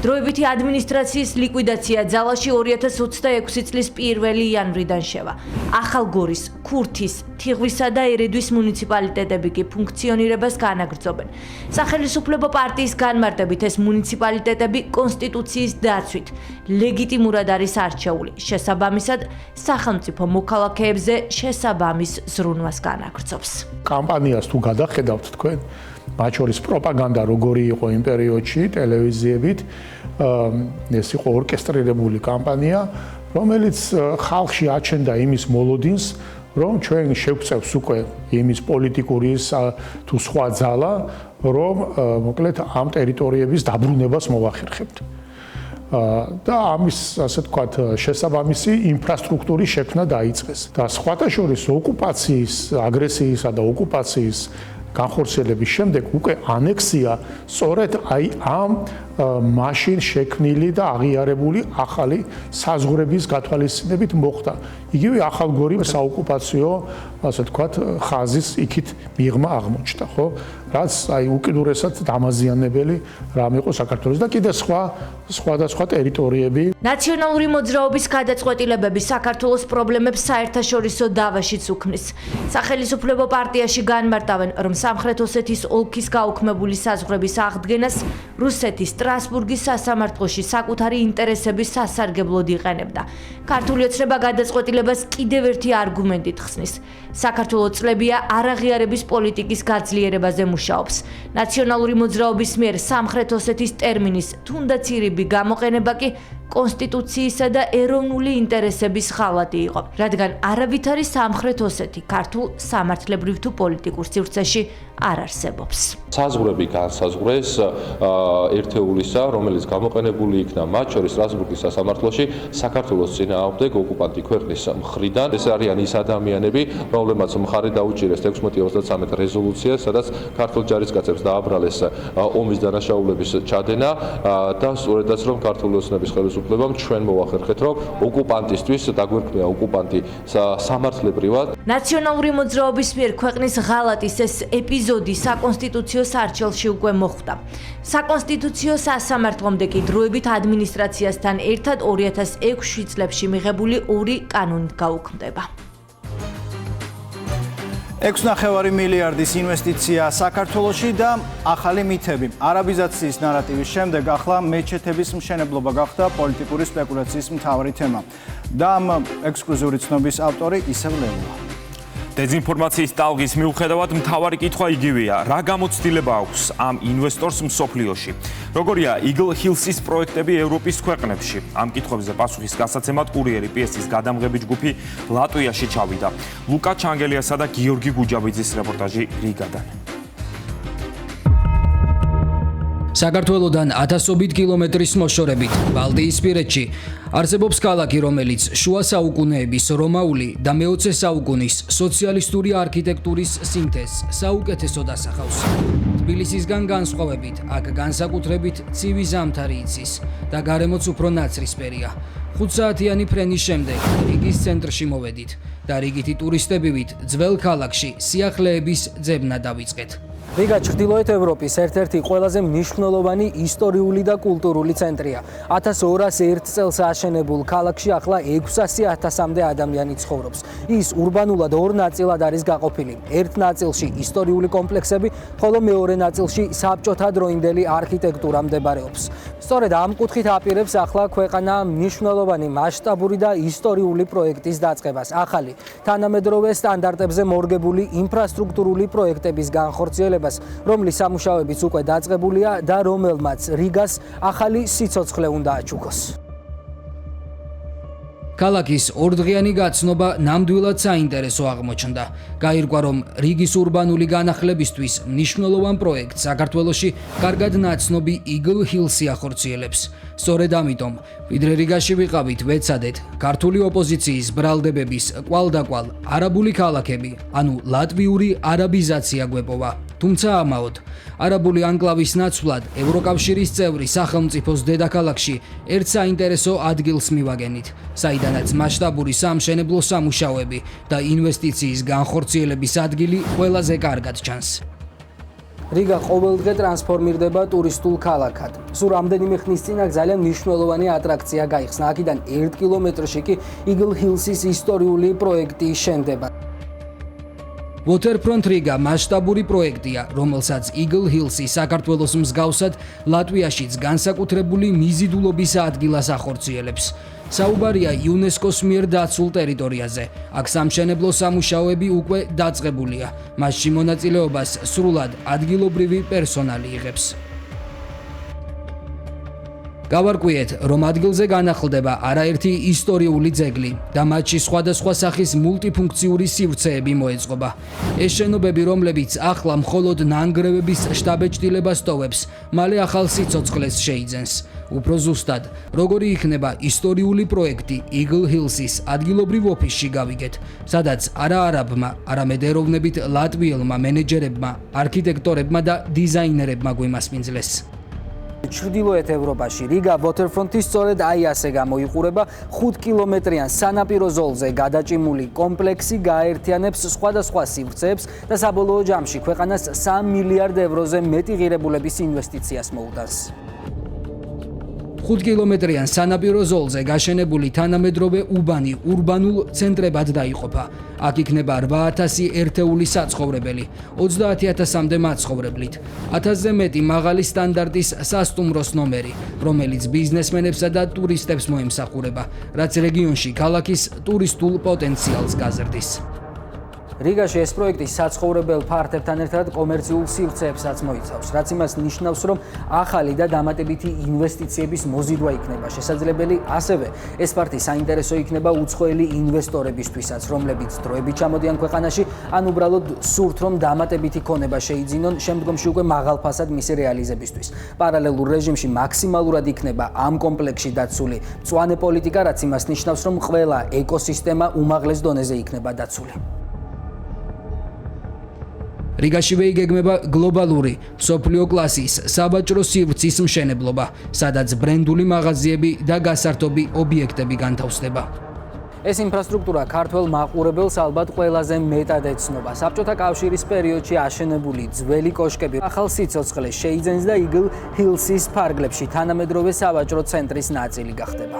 დროებითი ადმინისტრაციის ლიკვიდაცია ძალაში 2026 წლის 1 იანვრიდან შევა. ახალგორის, ქურთის, თიღვისა და ერედვის მუნიციპალიტეტები კი ფუნქციონირებას განაგრძობენ. სახელმწიფო პარტიის განმარტებით ეს მუნიციპალიტეტები კონსტიტუციის დაცვით ლეგიტიმურად არის არჩეული. შესაბამისად, სახელმწიფო მოქალაქეებზე შესაბამის ზრუნვას განაგრძობს. კამპანიას თუ გადახედავთ თქვენ, მათ შორის პროპაგანდა როგორი იყო იმ პერიოდში ტელევიზიებით, ეს იყო ორკესტრირებული კამპანია, რომელიც ხალხში აჩენდა იმის მოლოდინს, რომ ჩვენ შევწევს უკვე იმის პოლიტიკური თუ სხვა ძალა, რომ მოკლედ ამ ტერიტორიების დაბრუნებას მოვახერხებთ. და ამის, ასე ვთქვათ, შესაბამისი ინფრასტრუქტურის შექმნა დაიწყეს. და სხვათა შორის ოკუპაციის, აგრესიისა და ოკუპაციის განხორციელების შემდეგ უკვე ანექსია სწორედ აი ამ მაშინ შექმნილი და აღიარებული ახალი საზღვრების გათვალისწინებით მოხდა. იგივე ახალგორი საოკუპაციო, ასე ვთქვათ, ხაზის იქით მიღმა აღმოჩნდა, ხო? რაც აი უკიდურესად დამაზიანებელი რამ იყო საქართველოს და კიდე სხვადასხვა ტერიტორიები. ნაციონალური მოძრაობის გადაწყვეტილებები საქართველოს პრობლემებს საერთაშორისო დავაშიც უქმნის. სახელმწიფო პარტიაში განმარტავენ, რომ სამხრეთ ოსეთის ოლქის გაუქმებული საზღვრების აღდგენას რუსეთის სტრასბურგის სასამართლოში საკუთარი ინტერესების სასარგებლოდ იყენებდა. ქართული ოცნება გადაწყვეტილებას კიდევ ერთი არგუმენტით ხსნის. საქართველოს წლებია არაღიარების პოლიტიკის გაძლიერებაზე მუშაობს. ნაციონალური მოძრაობის მიერ სამხრეთ ოსეთის ტერმინის თუნდაც ირიბი გამოყენება კი კონსტიტუციისა და ეროვნული ინტერესების ღალატი იყო, რადგან არავითარი სამხრეთ ოსეთი ქართულ სამართლებრივ თუ პოლიტიკურ სივრცეში არ არსებობს. საზღვრები განსაზღვრეს ერთეულისა, რომელიც გამოყენებული იქნა მათ შორის სტრასბურგის სასამართლოში საქართველოს წინააღმდეგ ოკუპანტი ქვეყნის მხრიდან. ეს არიან ის ადამიანები, რომლებმაც მხარი დაუჭირეს 1623 რეზოლუციას, სადაც ქართულ ჯარისკაცებს დააბრალეს ომის დანაშაულების ჩადენა და სწორედაც რომ ქართული ოცნების ხელისუფლებამ ჩვენ მოვახერხეთ, რომ ოკუპანტისთვის დაგვირქმია ოკუპანტი სამართლებრივად. ნაციონალური მოძრაობის მიერ ქვეყნის ღალატის ეს ეპიზოდი საკონსტიტუციო სარჩელში უკვე მოხდა. საკონსტიტუციო სასამართლომდე კი დროებით ადმინისტრაციასთან ერთად 2006 წლებში მიღებული 2 კანონით გაუქმდება. 6.5 მილიარდის ინვესტიცია საქართველოში და ახალი მითები. არაბიზაციის ნარატივის შემდეგ ახლა მეჩეთების მშენებლობა გახდა პოლიტიკური სპეკულაციის მთავარი თემა. და ამ ექსკლუზიური ცნობის ავტორი ისევ ლეულა. დეзинფორმაციის ტალღის მიუხედავად მთავარი კითხვა იგივეა: რა გამოცდილება აქვს ამ ინვესტორს მსოფლიოში? როგორია Eagle Hills-ის პროექტები ევროპის ქვეყნებში? ამ კითხვებზე პასუხის გასაცემად კურიერი PS-ის გადამღები ჯგუფი ლატვიაში ჩავიდა. ლუკა ჩანგელიასა და გიორგი გუჯაბიძის რეპორტაჟი რიგადან. საქართველოდან 1000-ობით კილომეტრის მოშორებით ბალტიისპირეთში არსებობს ქალაქი, რომელიც შუა საუკუნეების რომაული და მე-20 საუკუნის სოციალისტური არქიტექტურის სინთეზს საუკეთესოდ ასახავს. თბილისისგან განსხვავებით, აქ განსაკუთრებით ცივი ზამთარი იცის და გარემოც უფრო ნაცრისფერია. 5 საათიანი ფრენის შემდეგ რიგის ცენტრში მოვედით და რიგითი ტურისტებივით ძველ ქალაქში სიახლეების ძებნა დავიწყეთ. რიგა ჩრდილოეთ ევროპის ერთ-ერთი ყველაზე მნიშვნელოვანი ისტორიული და კულტურული ცენტრია. 1201 წელს აშენებულ ქალაქში ახლა 600,000-მდე ადამიანი ცხოვრობს. ის ურბანულად ორ ნაწილად არის გაყოფილი. ერთ ნაწილში ისტორიული კომპლექსები, ხოლო მეორე ნაწილში საბჭოთა დროინდელი არქიტექტურა მდებარეობს. სწორედ ამ კუთხით აპირებს ახლა ქვეყანა მნიშვნელოვანი მასშტაბური და ისტორიული პროექტის დაწყებას. ახალი თანამედროვე სტანდარტებზე მორგებული ინფრასტრუქტურული პროექტების განხორციელება, რომლის სამუშაოებიც უკვე დაწყებულია და რომელმაც რიგას ახალი სიცოცხლე უნდა აჩუქოს. ქალაქის ორდღიანი გაცნობა ნამდვილად საინტერესო აღმოჩნდა. გაირკვა, რომ რიგის ურბანული განახლებისთვის მნიშვნელოვან პროექტს საქართველოში კარგად ნაცნობი Eagle Hills-ი ახორციელებს. სწორედ ამიტომ, ვიდრე რიგაში ვიყავით, ვეცადეთ ქართული ოპოზიციის ბრალდებების კვალდაკვალ არაბული ქალაქები, ანუ ლატვიური არაბიზაცია გვეპოვა. თუმცა ამაოდ, არაბული ანკლავის ნაცვლად ევროკავშირის წევრი სახელმწიფოს დედაქალაქში ერთ საინტერესო ადგილს მივაგენით, საიდანაც მასშტაბური სამშენებლო სამუშაოები და ინვესტიციის განხორციელების ადგილი ყველაზე კარგად ჩანს. რიგა ყოველდღე ტრანსფორმირდება ტურისტულ ქალაქად. სულ რამდენიმე ხნის წინ აქ ძალიან მნიშვნელოვანი ატრაქცია გაიხსნა. აქედან 1 კილომეტრში კი Eagle Hills-ის ისტორიული პროექტი შენდება. Waterfront რიგა მასშტაბური პროექტია, რომელსაც Eagle Hills-ი საქართველოს მსგავსად ლატვიაშიც განსაკუთრებული მიზიდულობის ადგილას ახორციელებს. საუბარია UNESCO-ს მიერ დაცულ ტერიტორიაზე. აქ სამშენებლო სამუშაოები უკვე დაწყებულია. მასში მონაწილეობას სრულად ადგილობრივი პერსონალი იღებს. გავარკვიეთ, რომ ადგილზე განახლდება არაერთი ისტორიული ძეგლი და მათში სხვადასხვა სახის მულტიფუნქციური სივრცეები მოეწყობა. ეს შენობები, რომლებიც ახლა მხოლოდ ნანგრევების შტაბეჭდილებას ტოვებს, მალე ახალ სიცოცხლეს შეიძენს. უფრო ზუსტად, როგორი იქნება ისტორიული პროექტი Eagle Hills-ის ადგილობრივ ოფისში გავიგეთ, სადაც არა არაბმა, არამედ ეროვნებით ლატვიელმა მენეჯერებმა, არქიტექტორებმა და დიზაინერებმა გვიმასპინძლეს. ჩრდილოეთ ევროპაში რიგა Waterfront-ის სწორედ აი ასე გამოიყურება. 5 კილომეტრიან სანაპირო ზოლზე გადაჭიმული კომპლექსი გააერთიანებს სხვადასხვა სივრცეებს და საბოლოო ჯამში ქვეყანას 3 მილიარდ ევროზე მეტი ღირებულების ინვესტიციას მოუტანს. 5 კილომეტრიან სანაპირო ზოლზე გაშენებული თანამედროვე უბანი ურბანულ ცენტრებად დაიყოფა. აქ იქნება 8000 ერთეული საცხოვრებელი, 30000-მდე მაცხოვრებლით, 1000-ზე მეტი მაღალი სტანდარტის სასტუმროს ნომერი, რომელიც ბიზნესმენებსა და ტურისტებს მოემსახურება, რაც რეგიონში ქალაქის ტურისტულ პოტენციალს გაზრდის. რიგაში ეს პროექტი საცხოვრებელ ფართებთან ერთად კომერციულ სივრცეებსაც მოიცავს, რაც იმას ნიშნავს, რომ ახალი და დამატებითი ინვესტიციების მოზიდვა იქნება შესაძლებელი. ასევე ეს ფართი საინტერესო იქნება უცხოელი ინვესტორებისთვისაც, რომლებიც დროებით ჩამოდიან ქვეყანაში, ან უბრალოდ სურთ, რომ დამატებითი ქონება შეიძინონ შემდგომში უკვე მაღალ ფასად მისი რეალიზებისთვის. პარალელურ რეჟიმში მაქსიმალურად იქნება ამ კომპლექსში დაცული მწვანე პოლიტიკა, რაც იმას ნიშნავს, რომ ყველა ეკოსისტემა უმაღლეს დონეზე იქნება დაცული. რიგაშივე იგეგმება გლობალური, მსოფლიო კლასის საბაჭრო სივრცის მშენებლობა, სადაც ბრენდული მაღაზიები და გასართობი ობიექტები განთავსდება. ეს ინფრასტრუქტურა ქართველ მაყურებელს ალბათ ყველაზე მეტად ეცნობა. საბჭოთა კავშირის პერიოდში აშენებული ძველი კოშკები ახალ სიცოცხლეს შეიძენს და Eagle Hills-ის ფარგლებში თანამედროვე საბაჭრო ცენტრის ნაწილი გახდება.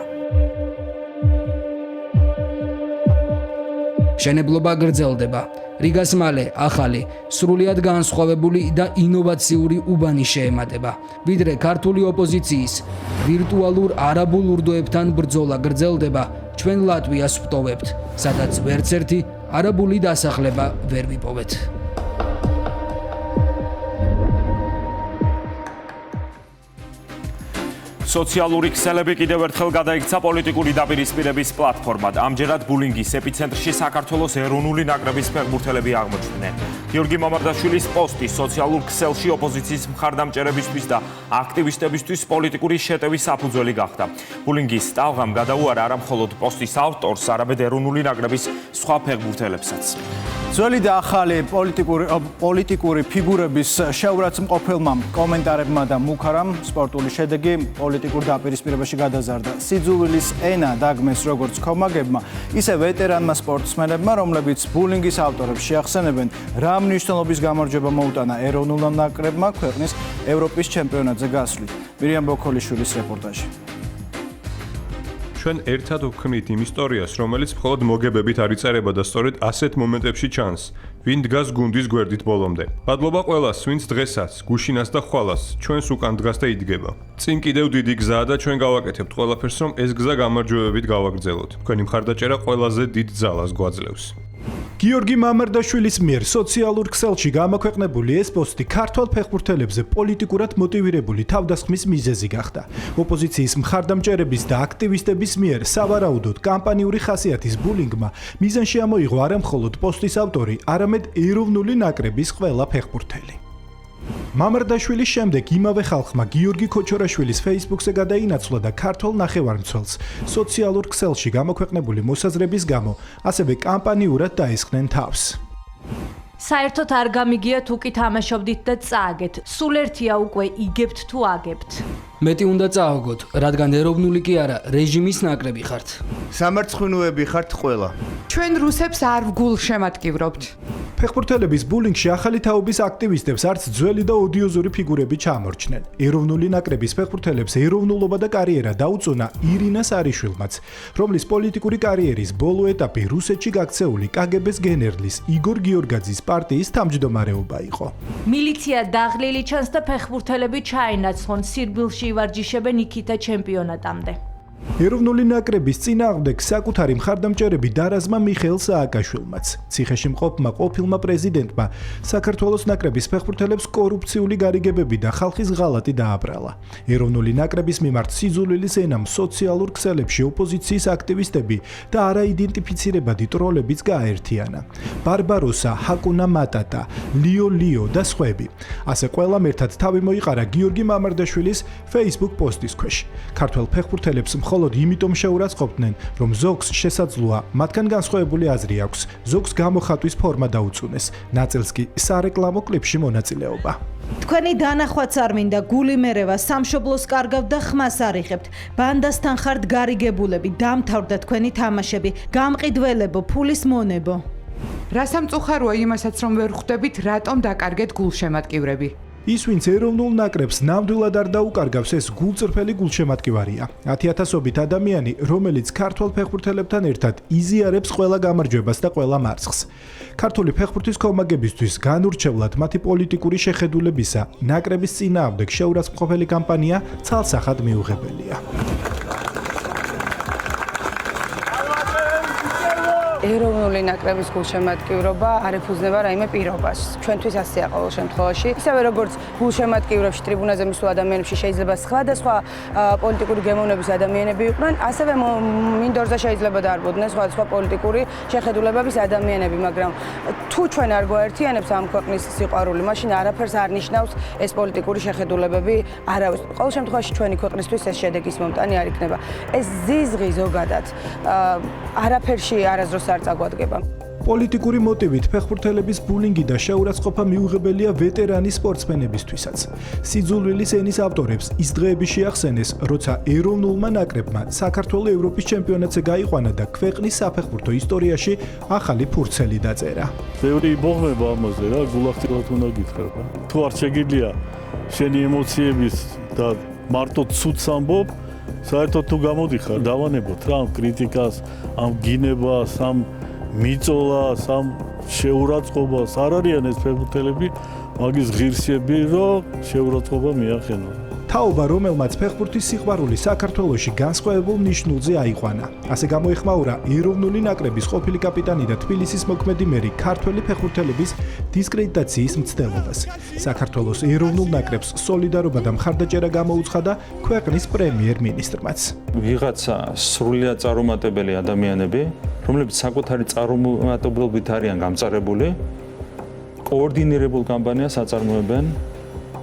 მშენებლობა გრძელდება. რიგას მალე ახალი, სრულიად განსხვავებული და ინოვაციური უბანი შეემატება, ვიდრე ქართული ოპოზიციის ვირტუალურ არაბულ ურდოებთან ბრძოლა გრძელდება, ჩვენ ლატვიას ვტოვებთ, სადაც ვერც ერთი არაბული დასახლება ვერ ვიპოვეთ. სოციალური ქსელები კიდევ ერთხელ გადაიქცა პოლიტიკური დაპირისპირების პლატფორმად. ამჯერად ბულინგის ეპიცენტრში საქართველოს ეროვნული ნაკრების ფეხბურთელები აღმოჩნდნენ. გიორგი მამარდაშვილის პოსტი სოციალურ ქსელში ოპოზიციის მხარდამჭერებისთვის და აქტივისტებისთვის პოლიტიკური შეტევის საფუძველი გახდა. ბულინგის ტალღამ გადაუარა არა მხოლოდ პოსტის ავტორს, არამედ ეროვნული ნაკრების სხვა ფეხბურთელებსაც. ძველი და ახალი პოლიტიკური ფიგურების შეურაცხმყოფილმა კომენტარებმა და მუქარამ სპორტული შედეგი პოლიტიკურ დაპირისპირებაში გადაზარდა. სიძულვილის ენა დაგმეს როგორც ქომაგებმა, ისე ვეტერანმა სპორტსმენებმა, რომლებიც ბულინგის ავტორებს შეახსენებენ, რა მნიშვნელობის გამარჯვება მოუტანა ეროვნულ ნაკრებმა ქვეყნის ევროპის ჩემპიონატზე გასვლით. მირიამ ბოქოლიშვილის რეპორტაჟი. ჩვენ ერთად ვქმნით იმ ისტორიას, რომელიც მხოლოდ მოგებებით არ იწერება და სწორედ ასეთ მომენტებში ჩანს. ვინ დგას გუნდის გვერდით ბოლომდე. მადლობა ყველას, ვინც დღესაც, გუშინას და ხვალას ჩვენს უკან დგას და იდგება. წინ კიდევ დიდი გზაა და ჩვენ გავაკეთებთ ყველაფერს, რომ ეს გზა გამარჯვებებით გავაგრძელოთ. თქვენი მხარდაჭერა ყველაზე დიდ ძალას გვაძლევს. გიორგი მამარდაშვილის მიერ სოციალურ ქსელში გამოქვეყნებული ეს პოსტი ქართველ ფეხბურთელებზე პოლიტიკურად მოტივირებული თავდასხმის მიზეზი გახდა. ოპოზიციის მხარდამჭერების და აქტივისტების მიერ სავარაუდოდ კამპანიური ხასიათის ბულინგმა მიზანში ამოიღო არა მხოლოდ პოსტის ავტორი, არამედ ეროვნული ნაკრების ყველა ფეხბურთელი. მამარდაშვილის შემდეგ იმავე ხალხმა გიორგი ქოჩორაშვილის Facebook-ზე გადაინაცვლა და ქართველ ნახევარმცველს სოციალურ ქსელში გამოქვეყნებული მოსაზრების გამო ასევე კამპანიურად დაესხნენ თავს. საერთოდ არ გამიგია თუ კი თამაშობდით და წააგეთ. სულ ერთია უკვე იგებთ თუ აგებთ. მეტი უნდა წააგოთ, რადგან ეროვნული კი არა, რეჟიმის ნაკრები ხართ. სამარცხვინოები ხართ ყველა. ჩვენ რუსებს არ ვგულშემატკივრობთ. ფეხბურთელების ბულინგში ახალი თაობის აქტივისტებს არც ძველი და ოდიოზური ფიგურები ჩამორჩნენ. ეროვნული ნაკრების ფეხბურთელებს ეროვნულობა და კარიერა დაუწუნა ირინა სარიშვილმაც, რომლის პოლიტიკური კარიერის ბოლო ეტაპი რუსეთში გაქცეული კგბ-ს გენერლის იგორ გიორგაძის პარტიის თავმჯდომარეობა იყო. მილიცია დაღლილი ჩანს და ფეხბურთელები ჩაენაცვლონ, სირბილში ივარჯიშებენ იქითა ჩემპიონატამდე. ეროვნული ნაკრების წინააღმდეგ საკუთარი მხარდამჭერები დარაზმა მიხეილ სააკაშვილმაც, ციხეში მყოფმა ყოფილმა პრეზიდენტმა საქართველოს ნაკრების ფეხბურთელებს კორუფციული გარიგებები და ხალხის ღალატი დააბრალა. ეროვნული ნაკრების მიმართ სიძულვილის ენამ სოციალურ ქსელებში ოპოზიციის აქტივისტები და არაიდენტიფიცირებადი ტროლებიც გააერთიანა. ბარბაროსა, ჰაკუნა მატატა, ლიო და სხვები. ასე ყველამ ერთად თავი მოიყარა გიორგი მამარდაშვილის Facebook პოსტის ქვეშ. ქართველ ფეხბურთელებს მხოლოდ იმიტომ შეურაცხყოფდნენ, რომ ზოგს შესაძლოა მათგან განსხვავებული აზრი აქვს, ზოგს გამოხატვის ფორმა დაუწუნეს, ნაწილს კი სარეკლამო კლიპში მონაწილეობა. თქვენი დანახვაც არ მინდა, გული მერევა, სამშობლოს კარგავთ და ხმას არიღებთ. ბანდასთან ხართ გარიგებულები, დამთავრდა თქვენი თამაშები, გამყიდველებო, ფულის მონებო. რა სამწუხაროა იმასაც, რომ ვერ ხვდებით, რატომ დაკარგეთ გულშემატკივრები. ის, ვინც ეროვნულ ნაკრებს ნამდვილად არ დაუკარგავს, ეს გულწრფელი გულშემატკივარია. 10,000-ობით ადამიანი, რომელიც ქართველ ფეხბურთელებთან ერთად იზიარებს ყველა გამარჯვებას და ყველა მარცხს. ქართული ფეხბურთის კომაგებისთვის განურჩევლად მათი პოლიტიკური შეხედულებისა, ნაკრების წინააღმდეგ შეურაცხმყოფელი კამპანია ცალსახად მიუღებელია. ეროვნული ნაკრების გულშემატკივრობა არ ეფუძნება რაიმე პირობას. ჩვენთვის ასეა ყოველ შემთხვევაში. ისევე როგორც გულშემატკივრებში ტრიბუნაზე მისულ ადამიანებში შეიძლება სხვადასხვა პოლიტიკური გემოვნების ადამიანები იყვნენ, ასევე მინდორზე შეიძლება დაარბოდნენ სხვადასხვა პოლიტიკური შეხედულებების ადამიანები, მაგრამ თუ ჩვენ არ გვაერთიანებს ამ ქვეყნის სიყვარული, მაშინ არაფერს არ ნიშნავს ეს პოლიტიკური შეხედულებები არავის. ყოველ შემთხვევაში ჩვენი ქვეყნისთვის ეს შედეგის მომტანი არ იქნება. ეს ზიზღი ზოგადად არაფერში არასდროს არ წაგვადგება. პოლიტიკური მოტივით ფეხბურთელების ბულინგი და შეურაცხყოფა მიუღებელია ვეტერანი სპორტსმენებისთვისაც. სიძულვილის ენის ავტორებს ის დღეები შეახსენეს, როცა ეროვნულმა ნაკრებმა საქართველოს ევროპის ჩემპიონატზე გაიყვანა და ქვეყნის საფეხბურთო ისტორიაში ახალი ფურცელი დაწერა. ბევრი იბოღმება ამაზე რა, გულახდილად უნდა გითხრა. თუ არ შეგიძლია შენი ემოციების და მარტო ცუდს ამბობ, საერთოდ თუ გამოდიხარ, დავანებოთ რა ამ კრიტიკას, ამ გინებას, ამ მიწოლა, სამ შეურაცხყოფას არ არიან ეს ფეხბურთელები, მაგის ღირსები, რომ შეურაცხყოფა მიახენონ. თაობა, რომელმაც ფეხბურთის სიყვარული საქართველოში განსხვავებულ ნიშნულზე აიყვანა. ასე გამოეხმაურა ეროვნული ნაკრების ყოფილი კაპიტანი და თბილისის მოქმედი მერი ქართველი ფეხბურთელების დისკრედიტაციის მცდელობას. საქართველოს ეროვნულ ნაკრებს სოლიდარობა და მხარდაჭერა გამოუცხადა ქვეყნის პრემიერ-მინისტრმაც. ვიღაცა სრულიად წარუმატებელი ადამიანები, რომლებიც საკუთარი წარუმატებლობით არიან გამწარებული, კოორდინირებულ კამპანიას აწარმოებენ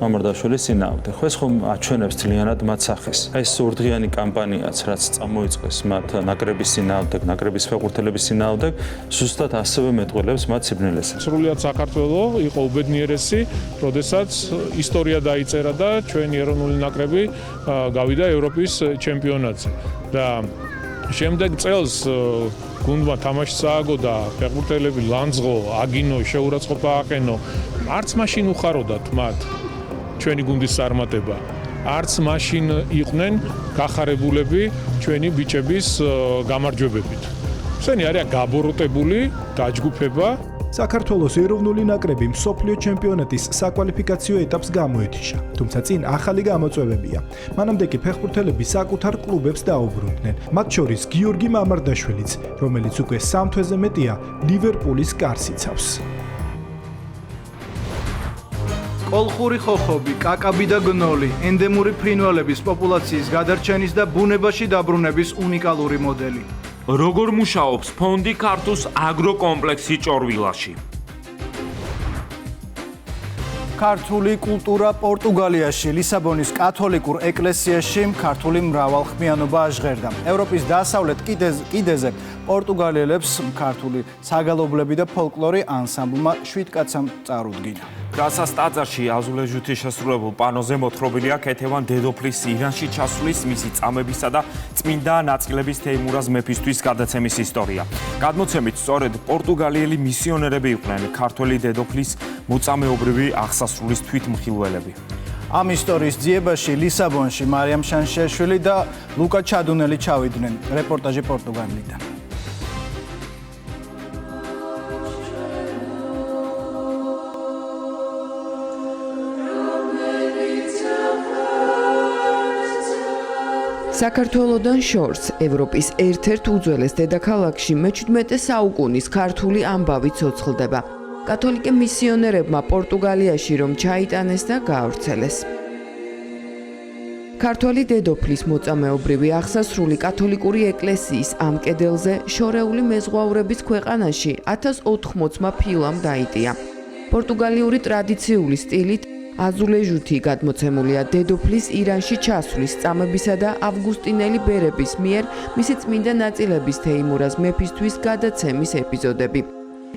მამარდაშვილის წინააღმდეგ. ხო ეს ხომ აჩვენებს ძალიანად მათ სახეს. ეს ორდღიანი კამპანიაც, რაც წამოიწყეს მათ ნაკრების წინააღმდეგ, ნაკრების ფეხბურთელების წინააღმდეგ, ზუსტად ასევე მეტყველებს მათ სიბნელეს. სრულიად საქართველო იყო უბედნიერესი, როდესაც ისტორია დაიწერა და ჩვენი ეროვნული ნაკრები გავიდა ევროპის ჩემპიონატზე. და შემდეგ წელს გუნდმა თამაში წააგო და ფეხბურთელები ლანძღო, აგინო, შეურაცხყოფა აყენო. არც მაშინ უხაროდათ მათ ჩვენი გუნდის წარმატება. არც მაშინ იყვნენ გახარებულები ჩვენი ბიჭების გამარჯვებებით. ესენი არიან გაბოროტებული დაჯგუფება. საქართველოს ეროვნული ნაკრები მსოფლიო ჩემპიონატის საკვალიფიკაციო ეტაპს გამოეთიშა, თუმცა წინ ახალი გამოწვევებია. მანამდე კი ფეხბურთელები საკუთარ კლუბებს დაუბრუნდნენ, მათ შორის გიორგი მამარდაშვილიც, რომელიც უკვე 3 თვეზე მეტია ლივერპულის კარს იცავს. კოლხური ხოხობი, კაკაბი და გნოლი, ენდემური ფრინველების პოპულაციის გადარჩენის და ბუნებაში დაბრუნების უნიკალური მოდელი. როგორ მუშაობს ფონდი ქართუს აგროკომპლექსი ჭორვილაში? ქართული კულტურა პორტუგალიაში, ლისაბონის კათოლიკურ ეკლესიაში ქართული მრავალხმიანობა აჟღერდა. ევროპის დასავლეთ კიდეზე პორტუგალიელებს ქართული საგალობლები და ფოლკლორი ანსამბლმა 7 კაცამ წარუდგინა. გასას ტაძარში აზულეჟუთი შესრულებულ პანოზე მოთხრობილია ქეთევან დედოფლის ირანში ჩასვლის, მისი წამებისა და წმინდა ნაწილების თეიმურაზ მეფისთვის გადაცემის ისტორია. გადმოცემით, სწორედ პორტუგალიელი მისიონერები იყვნენ ქართველი დედოფლის მოწამეობრივი აღსასრულის თვითმხილველები. ამ ისტორიის ძიებაში ლისაბონში მარიამ შანშიაშვილი და ლუკა ჩადუნელი ჩავიდნენ. რეპორტაჟი პორტუგალიიდან. საქართველოდან შორს ევროპის ერთ-ერთ უძველეს დედაქალაქში მე-17 საუკუნის ქართული ამბავი ცოცხლდება. კათოლიკე მისიონერებმა პორტუგალიაში რომ ჩაიტანეს და გაავრცელეს. ქართველი დედოფლის მოწამეობრივი აღსასრული კათოლიკური ეკლესიის ამ კედელზე შორეული მეზღვაურების ქვეყანაში 1080-მა ფილამ დაიტია. პორტუგალიური ტრადიციული სტილით აზულეჟუთი გადმოცემულია დედოფლის ირანში ჩასვლის წამებისა და ავგუსტინელი ბერების მიერ მისი წმინდა ნაწილების თეიმურაზ მეფისთვის გადაცემის ეპიზოდები.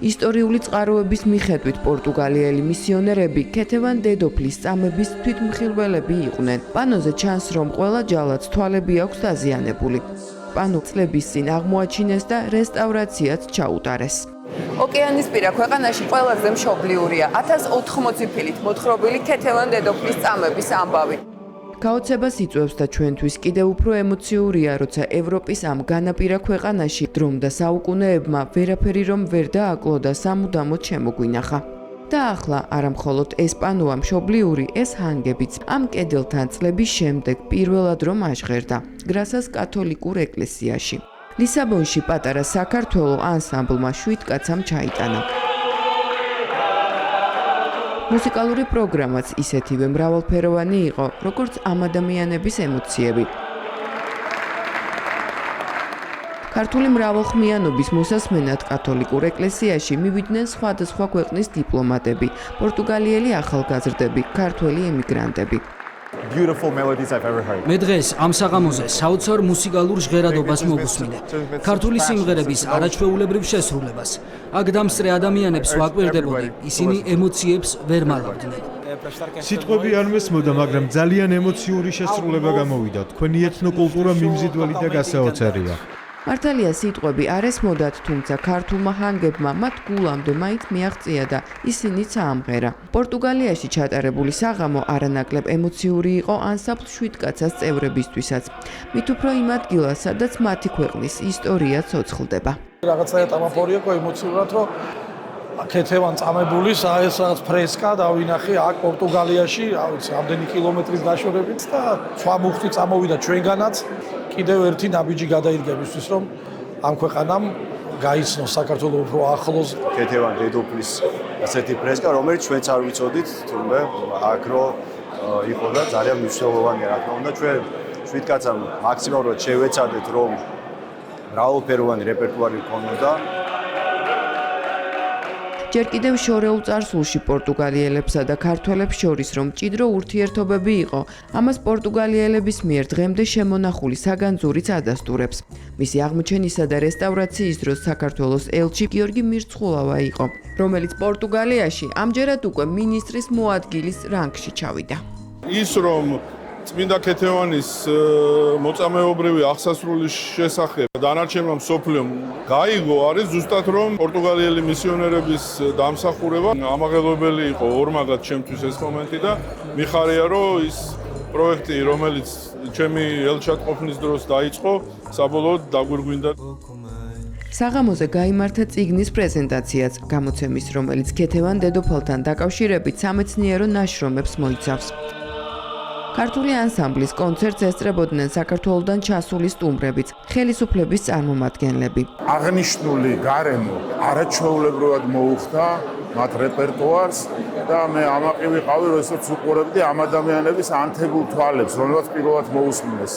ისტორიული წყაროების მიხედვით პორტუგალიელი მისიონერები ქეთევან დედოფლის წამების თვითმხილველები იყვნენ. პანოზე ჩანს, რომ ყველა ჯალათს თვალები აქვს დაზიანებული. პანო წლების წინ აღმოაჩინეს და რესტავრაციაც ჩაუტარეს. ოკეანისპირა ქვეყანაში ყველაზე მშობლიურია 1080 ფილით მოთხრობილი ქეთევან დედოფლის წამების ამბავი. გაოცებას იწვევს და ჩვენთვის კიდევ უფრო ემოციურია, როცა ევროპის ამ განაპირა ქვეყანაში დრომ და საუკუნეებმა ვერაფერი რომ ვერ დააკლო და სამუდამოდ შემოგვინახა. და ახლა არამხოლოდ ესპანოა მშობლიური, ეს ჰანგებიც ამ კედელთან წლების შემდეგ პირველად რომ აჟღერდა გრასას კათოლიკურ ეკლესიაში. ლისაბონში პატარა საქართველო ანსამბლმა 7 კაცამ ჩაიტანა. მუსიკალური პროგრამაც ისეთივე მრავალფეროვანი იყო, როგორც ამ ადამიანების ემოციები. ქართული მრავალხმიანობის მოსასმენად კათოლიკურ ეკლესიაში მივიდნენ სხვადასხვა ქვეყნის დიპლომატები, პორტუგალიელი ახალგაზრდები, ქართველი ემიგრანტები. მე დღეს ამ საღამოზე საოცარ მუსიკალურ ჟღერადობას მოგუსმინე. ქართული სიმღერების არაჩვეულებრივ შესრულებას. აქ დამსწრე ადამიანებს ვაკვირდებოდი, ისინი ემოციებს ვერ მალავდნენ. სიტყვები არ მესმოდა, მაგრამ ძალიან ემოციური შესრულება გამოვიდა. თქვენი ეთნოკულტურა მიმზიდველი და გასაოცარია. მართალია სიტყვები არ ესმოდათ, თუმცა ქართულმა ჰანგებმა მათ გულამდე მაინც მიაღწია და ისინიც აამღერა. პორტუგალიაში ჩატარებული საღამო არანაკლებ ემოციური იყო ანსამბლ 7 კაცას წევრებისთვისაც. მით უფრო იმ ადგილას, სადაც მათი ქვეყნის ისტორია ცოცხლდება. რაღაცა ეტამაფორია ყო ემოციურად რომ კეთევან წამებულის ეს რაღაც ფრესკა დავინახე აქ პორტუგალიაში, რა ვიცი, ამდენი კილომეტრის დაშორებით და სხვა მუხტი წამოვიდა ჩვენგანაც. კიდევ ერთი ნაბიჯი გადაირგებისთვის რომ ამ ქვეყანამ გაიცნოს საქართველოს უფრო ახლოს კეთევან დედოფლის ასეთი ფრესკა, რომელიც ჩვენც არ ვიცოდით, თუმცა აქ რო იყო და ძალიან მნიშვნელოვანია, რა თქმა უნდა, ჩვენ შვიდკაცამ მაქსიმალურად შევეცადეთ, რომ მრავალფეროვანი რეპერტუარი გქონოდა. ჯერ კიდევ შორეულ წარსულში პორტუგალიელებსა და ქართველებს შორის რომ მჭიდრო ურთიერთობები იყო, ამას პორტუგალიელების მიერ დღემდე შემონახული საგანძურიც ადასტურებს. მისი აღმოჩენისა და რესტავრაციის დროს საქართველოს ელჩი გიორგი მირცხულავა იყო, რომელიც პორტუგალიაში ამჯერად უკვე მინისტრის მოადგილის რანგში ჩავიდა. ის რომ წმინდა ქეთევანის მოწამეობრივი აღსასრულის შესახებ დანარჩენმა მსოფლიომ გაიგო არის ზუსტად რომ პორტუგალიელი მისიონერების დამსახურება ამაღელვებელი იყო ორმაგად ჩემთვის ეს მომენტი და მიხარია რომ ის პროექტი რომელიც ჩემი ელჩად ყოფნის დროს დაიწყო საბოლოოდ დაგვირგვინდა. საღამოზე გაიმართა წიგნის პრეზენტაციაც, გამოცემის რომელიც ქეთევან დედოფალთან დაკავშირებით სამეცნიერო ნაშრომებს მოიცავს. ქართული ანსამბლის კონცერტს ესწრებოდნენ საქართველოსდან ჩასული სტუმრებიც, ხელისუფლების წარმომადგენლები. აღნიშნული გარემო არაჩვეულებრივად მოუხდა მათ რეპერტუარს და მე ამაყი ვიყავი, როდესაც უყურებდი ამ ადამიანების ანთებულ თვალებს, რომელსაც პირველად მოусმინეს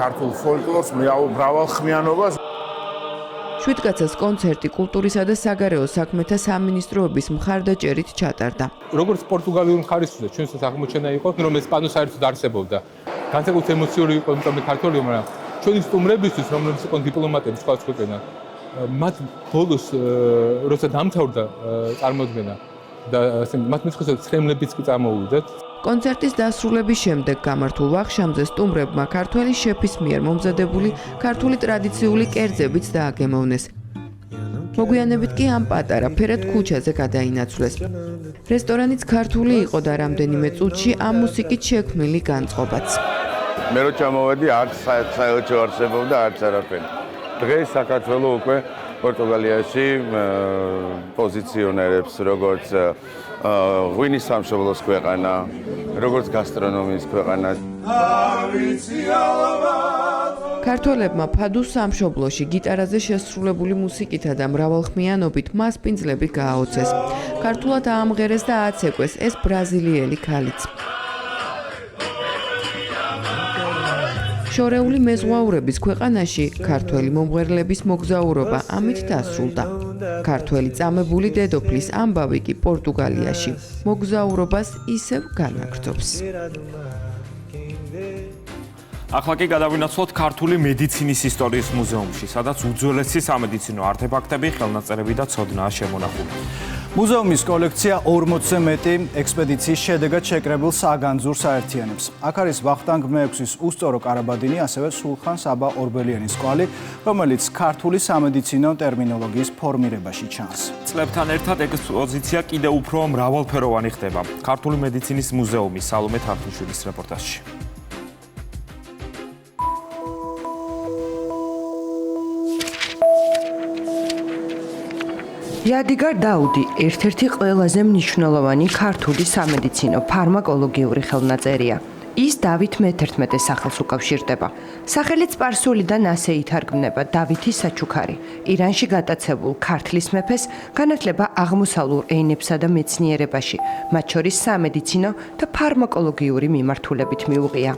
ქართულ ფოლკლორს, მრავალხმიანობას. შვიდკაცას კონცერტი კულტურისა და საგარეო საქმეთა სამინისტროების მხარდაჭერით ჩატარდა. როგორც პორტუგალიურ მხარისთვისაც ჩვენსაც აღმოჩენა იყო, რომ ეს პანო საერთოდ არსებობდა. განსაკუთრებით ემოციური იყო იმიტომ ქართველი, მაგრამ ჩვენი სტუმრებისთვის, რომლებიც იყვნენ დიპლომატები სხვა ქვეყნიდან, მათ ბოლოს როცა დამთავრდა წარმოდგენა და მათ მისხვეწა ცხენლებიც კი წამოვიდათ. კონცერტის დასრულების შემდეგ გამართულ ვახშამზე სტუმრებმა ქართველი შეფის მიერ მომზადებული ქართული ტრადიციული კერძებიც დააგემოვნეს. მოგვიანებით კი ამ პატარა ფერად ქუჩაზე გადაინაცვლეს. რესტორანიც ქართული იყო და რამდენიმე წუთში ამ მუსიკით შექმნილი განწყობაც. მე რო ჩამოვედი, არც საელჩო არსებობდა, არც არაფერი. დღეს საქართველოს უკვე პორტუგალიაში პოზიციონერებს როგორც ღვინის სამშობლოს ქვეყანა, როგორც გასტრონომიის ქვეყანა. ქართველებმა ფადუს სამშობლოში გიტარაზე შესრულებული მუსიკითა და მრავალხმიანობით მასპინძლები გააოცეს. ქართულად აამღერეს და აცეკვეს ეს ბრაზილიელი ქალიც. შორეული მეზღვაურების ქვეყანაში ქართველი მომღერლების მოგზაურობა ამით დასრულდა. ქართველი წამებული დედოფლის ამბავი კი პორტუგალიაში მოგზაურობას ისევ განაგრძობს. ახლა კი გადავინაცვლოთ ქართული მედიცინის ისტორიის მუზეუმში, სადაც უძველესი სამედიცინო არტეფაქტები, ხელნაწერები და ცოდნაა შემონახული. მუზეუმის კოლექცია 40-ზე მეტი ექსპედიციის შედეგად შეკრებილ საგანძურს აერთიანებს. აქ არის ვახტანგ მე-6-ის უსწორო კარაბადინი, ასევე სულხან საბა ორბელიანის კვალი, რომელიც ქართული სამედიცინო ტერმინოლოგიის ფორმირებაში ჩანს. წლებთან ერთად ექსპოზიცია კიდევ უფრო მრავალფეროვანი ხდება. ქართული მედიცინის მუზეუმის სალომე თარხნიშვილის რეპორტაჟში. იადიგარ დაუდი ერთ-ერთი ყველაზე მნიშვნელოვანი ქართული სამედიცინო ფარმაკოლოგიური ხელნაწერია. ის დავით მე-11 სახელს უკავშირდება. სახელით სპარსულიდან ასე ითარგმნება დავითის საჩუქარი. ირანში გატაცებულ ქართლის მეფეს განათლება აღმოსავლურ ენებსა და მეცნიერებაში, მათ შორის სამედიცინო და ფარმაკოლოგიური მიმართულებით მიუღია.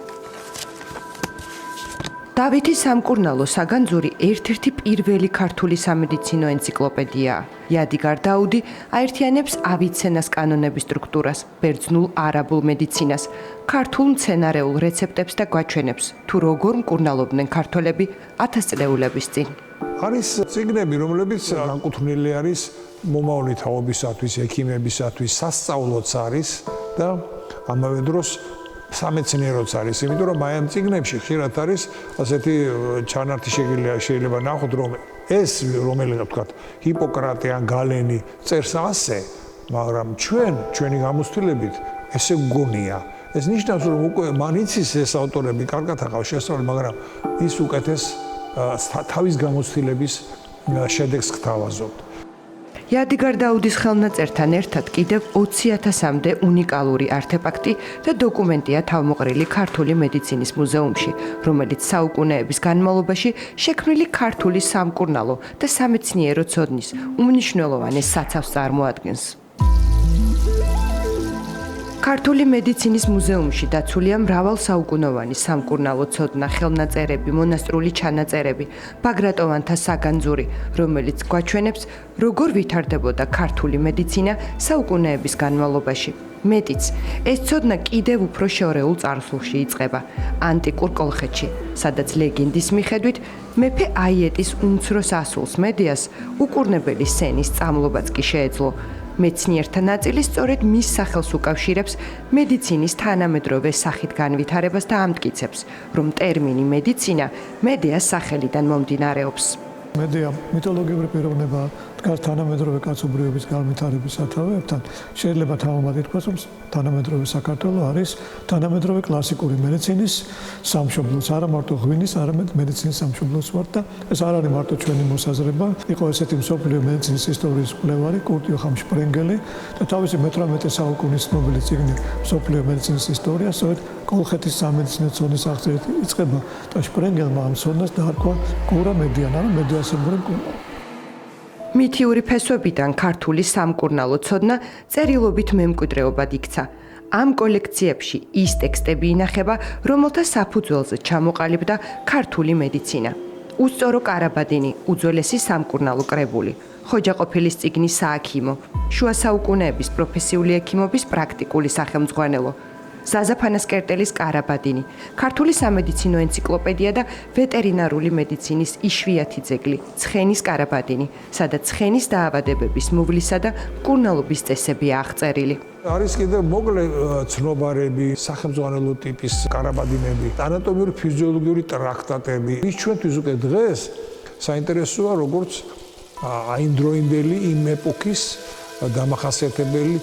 დავითის სამკურნალო საგანძური ერთ-ერთი პირველი ქართული სამედიცინო ენციკლოპედიაა. იადიგარ დაუდი აერთიანებს ავიცენას კანონების სტრუქტურას, ბერძნულ არაბულ მედიცინას, ქართულ მცენარეულ რეცეპტებს და გვაჩვენებს, თუ როგორ მკურნალობდნენ ქართველები 1000 წლეულების წინ. არის წიგნები, რომლებიც განკუთვნილი არის მომავალი თაობისათვის, ექიმებისათვის, სასწავლოც არის და ამავე დროს სამეცნიეროც არის, იმიტომ რომ აი ამ წიგნებში ხშირად არის ასეთი ჩანართი შეიძლება ნახოთ, რომ ეს რომელიღაც თქვა ჰიპოკრატე ან გალენი წერს ასე, მაგრამ ჩვენი გამოცდილებით ესე გგონია. ეს ნიშნავს, რომ უკვე მან იცის ეს ავტორები კარგად აღარ შესწავლენ, მაგრამ ის უკეთეს თავის გამოცდილების შედეგს გთავაზობთ. იადიგარ დაუდის ხელნაწერთან ერთად კიდევ 20,000-მდე უნიკალური არტეფაქტი და დოკუმენტია თავმოყრილი ქართული მედიცინის მუზეუმში, რომელიც საუკუნეების განმავლობაში შექმნილი ქართული სამკურნალო და სამეცნიერო ცოდნის უმნიშვნელოვანეს საცავს წარმოადგენს. ქართული მედიცინის მუზეუმში დაცულია მრავალსაუკუნოვანი სამკურნალო ცოდნა, ხელნაწერები, მონასტრული ჩანაწერები, ბაგრატოვანთა საგანძური, რომელიც გვაჩვენებს, როგორ ვითარდებოდა ქართული მედიცინა საუკუნეების განმავლობაში. მეტიც, ეს ცოდნა კიდევ უფრო შორეულ წარსულში იწყება, ანტიკურ კოლხეთში, სადაც ლეგენდის მიხედვით მეფე აიეტის უმცროს ასულს მედიას უკურნებელი სენის წამლობაც კი შეეძლო. მეცნიერთა ნაწილი სწორედ მის სახელს უკავშირებს მედიცინის თანამედროვე სახით განვითარებას და ამტკიცებს, რომ ტერმინი მედიცინა მედეას სახელიდან მომდინარეობს. მედეა მითოლოგიური პიროვნება დგას თანამედროვე კაცობრიობის განვითარების სათავეებთან. შეიძლება თავმოყრად ითქვას, რომ თანამედროვე საქართველო არის თანამედროვე კლასიკური მედიცინის სამშობლოს, არა მარტო ღვინის, არამედ მედიცინის სამშობლოს ვარ და ეს არ არის მარტო ჩვენი მოსაზრება. იყო ესეთი მსოფლიო მედიცინის ისტორიის კვლევარი კურტ იოჰან შპრენგელი და თავისი მე-18 საუკუნის ცნობილი წიგნი მსოფლიო მედიცინის ისტორია, სწორედ კოლხეთის სამედიცინო ცოდნის აღწერით იწყება და შპრენგელმა ამ ცოდნას დაარქვა კურა მედიანა, მედიასებური კურა. მითიური ფესვებიდან ქართული სამკურნალო ცოდნა წერილობით მემკვიდრეობად იქცა. ამ კოლექციებში ის ტექსტები ინახება, რომელთა საფუძველზე ჩამოყალიბდა ქართული მედიცინა. უსწორო კარაბადინი, უძველესი სამკურნალო კრებული, ხოჯაყოფილის წიგნი სააქიმო, შუა საუკუნეების პროფესიული ექიმობის პრაქტიკული სახელმძღვანელო, ზაზა ფანასკერტელის კარაბადინი, ქართული სამედიცინო ენციკლოპედია და ვეტერინარული მედიცინის იშვიათი ძეგლი, ცხენის კარაბადინი, სადაც ცხენის დაავადებების მოვლისა და მკურნალობის წესებია აღწერილი. არის კიდევ მოკლე ცნობარები, სახელმძღვანელო ტიპის კარაბადინები, ანატომიური ფიზიოლოგიური ტრაქტატები. ის ჩვენთვის უკვე დღეს საინტერესოა, როგორც აინდროინდელი იმ ეპოქის დამახასიათებელი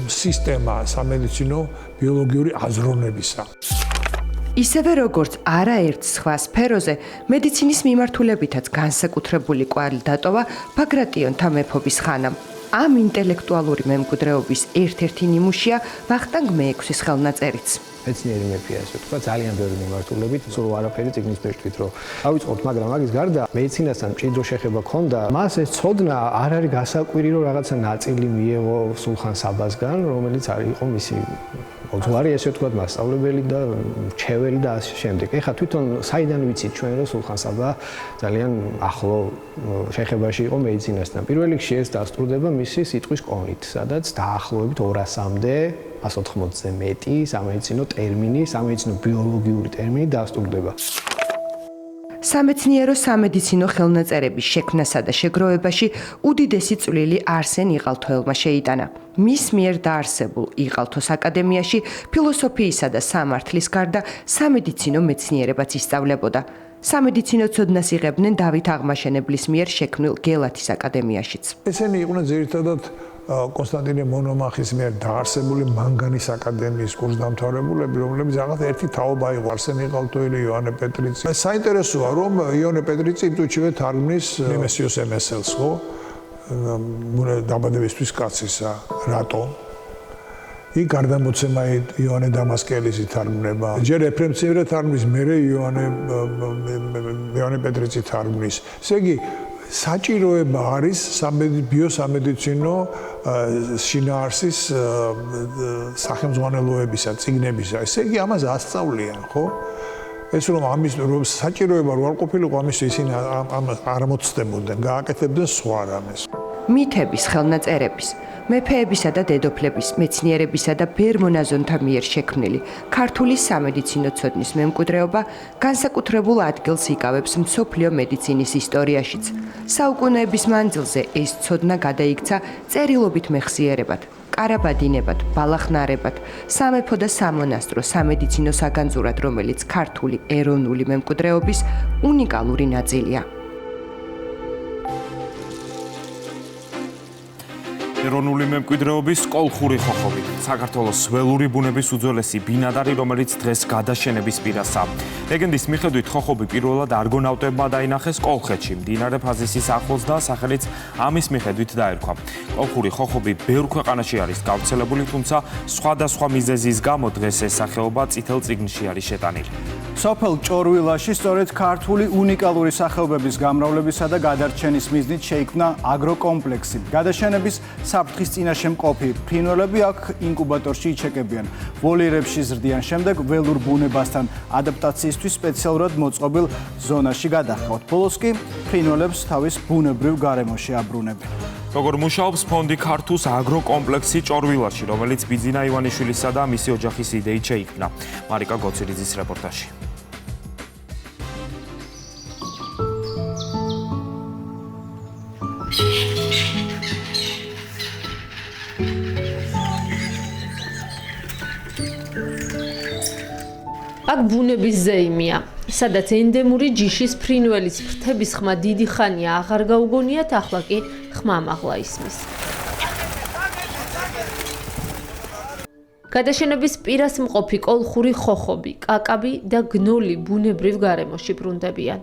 სისტემა სამედიცინო ბიოლოგიური აზროვნებისა. ისევე როგორც არაერთ სხვა სფეროზე, მედიცინის მიმართულებითაც განსაკუთრებული კვალი დატოვა ბაგრატიონთა მეფობის ხანამ. ამ ინტელექტუალური მემკვიდრეობის ერთ-ერთი ნიმუშია ვახტანგ მე-6-ის ხელნაწერიც. მეცნიერი მეფეა, ასე ვთქვა, ძალიან ბევრი მიმართულებით, სულ არაფერი წიგნის პერტვით რო ავიწყოთ, მაგრამ მაგის გარდა მედიცინასთან მჭიდრო შეხება ქონდა. მას ეს ცოდნა არ არის გასაკვირი, რომ რაღაცა ნაწილი მიეღო სულხან საბასგან, რომელიც იყო მისი ოჯარი, ესე ვთქვა, მასწავლებელი და მრჩეველი და ასე შემდეგ. ეხლა თვითონ საიდან ვიცით ჩვენ, რომ სულხან საბა ძალიან ახლო შეხებაში იყო მედიცინასთან. პირველ რიგში ეს დასტურდება მისი სიტყვის კონით, სადაც დაახლოებით 200-მდე 180-ზე მეტი სამედიცინო ტერმინი, სამედიცინო ბიოლოგიური ტერმინი დასტურდება. სამეცნიერო სამედიცინო ხელნაწერების შექმნასა და შეგროვებაში უდიდესი წვლილი არსენ იყალთოელმა შეიტანა. მის მიერ დაარსებულ იყალთოს აკადემიაში ფილოსოფიისა და სამართლის გარდა სამედიცინო მეცნიერებაც ისწავლებოდა. სამედიცინო ცოდნას იღებდნენ დავით აღმაშენებლის მიერ შექმნილ გელათის აკადემიაშიც. ესენი იყვნენ ძირითადად კონსტანტინე მონომახის მიერ დაარსებული მანგანის აკადემიის კურსდამთავრებულები, რომლებიც რაღაც ერთი თაობა იყო, არსენ იყალთოელი, იოანე პეტრიცი. საინტერესოა, რომ იოანე პეტრიცი იმდუჩივე თარგმნის ნემესიოს ემესელს, ხო? დაბადებისთვის კაცისა, რატო? იქ გარდამოცემა იოანე დამასკელის ითარგმნება. ჯერ ეფრემ მცირე თარგმნის, მერე იოანე პეტრიცი თარგმნის. ესე იგი საჭიროება არის ბიოსამედიცინო შინაარსის სახელმძღვანელოებისა, წიგნებისა. ესე იგი ამას ასწავლიან, ხო? ეს რომ ამის საჭიროება რო არ ყოფილიყო, ამის ისინი არ მოცდებოდნენ, გააკეთებდნენ სხვა რამეს. მითების, ხელნაწერების, მეფეებისა და დედოფლების, მეცნიერებისა და ბერმონაზონთა მიერ შექმნილი ქართული სამედიცინო ცოდნის მემკვიდრეობა განსაკუთრებულ ადგილს იკავებს მსოფლიო მედიცინის ისტორიაშიც. საუკუნეების მანძილზე ეს ცოდნა გადაიქცა წერილობით მეხსიერებად, კარაბადინებად, ბალახნარებად, სამეფო და სამონასტრო სამედიცინო საგანძურად, რომელიც ქართული ეროვნული მემკვიდრეობის უნიკალური ნაწილია. ეროვნული მემკვიდრეობის კოლხური ხოხობი. საქართველოს ველური ბუნების უძველესი ბინადარი, რომელიც დღეს გადაშენების პირასაა. ლეგენდის მიხედვით ხოხობი პირველად არგონავტებმა დაინახეს კოლხეთში, მდინარე ფაზისის ახლოს და სახელიც ამის მიხედვით დაერქვა. კოლხური ხოხობი ბევრ ქვეყანაში არის გავრცელებული, თუმცა სხვადასხვა მიზეზის გამო დღეს ეს სახეობა წითელ წიგნში არის შეტანილი. სოფელ ჭორვილაში სწორედ ქართული უნიკალური სახეობების გამრავლებისა და გადარჩენის მიზნით შეიქმნა აგროკომპლექსი. გადაშენების საფრთხის წინაშე მყოფი ფრინველები აქ ინკუბატორში იჩეკებიან. ვოლიერებში ზრდიან, შემდეგ ველურ ბუნებასთან ადაპტაციისთვის სპეციალურად მოწყობილ ზონაში გადაჰყავთ. ბოლოს კი ფრინველებს თავის ბუნებრივ გარემოში აბრუნებენ. როგორ მუშაობს ფონდი ქართუს აგროკომპლექსი ჭორვილაში, რომელიც ბიძინა ივანიშვილისა და მისი ოჯახის იდეით შეიქმნა. მარიკა გოცირიძის რეპორტაჟი. აქ ბუნების ზეიმია, სადაც ენდემური ჯიშის ფრინველის ფრთების ხმა დიდი ხანია აღარ გაუგონიათ, ახლა კი ხმამაღლა ისმის. გადაშენების პირას მყოფი კოლხური ხოხობი, კაკაბი და გნოლი ბუნებრივ გარემოში ბრუნდებიან.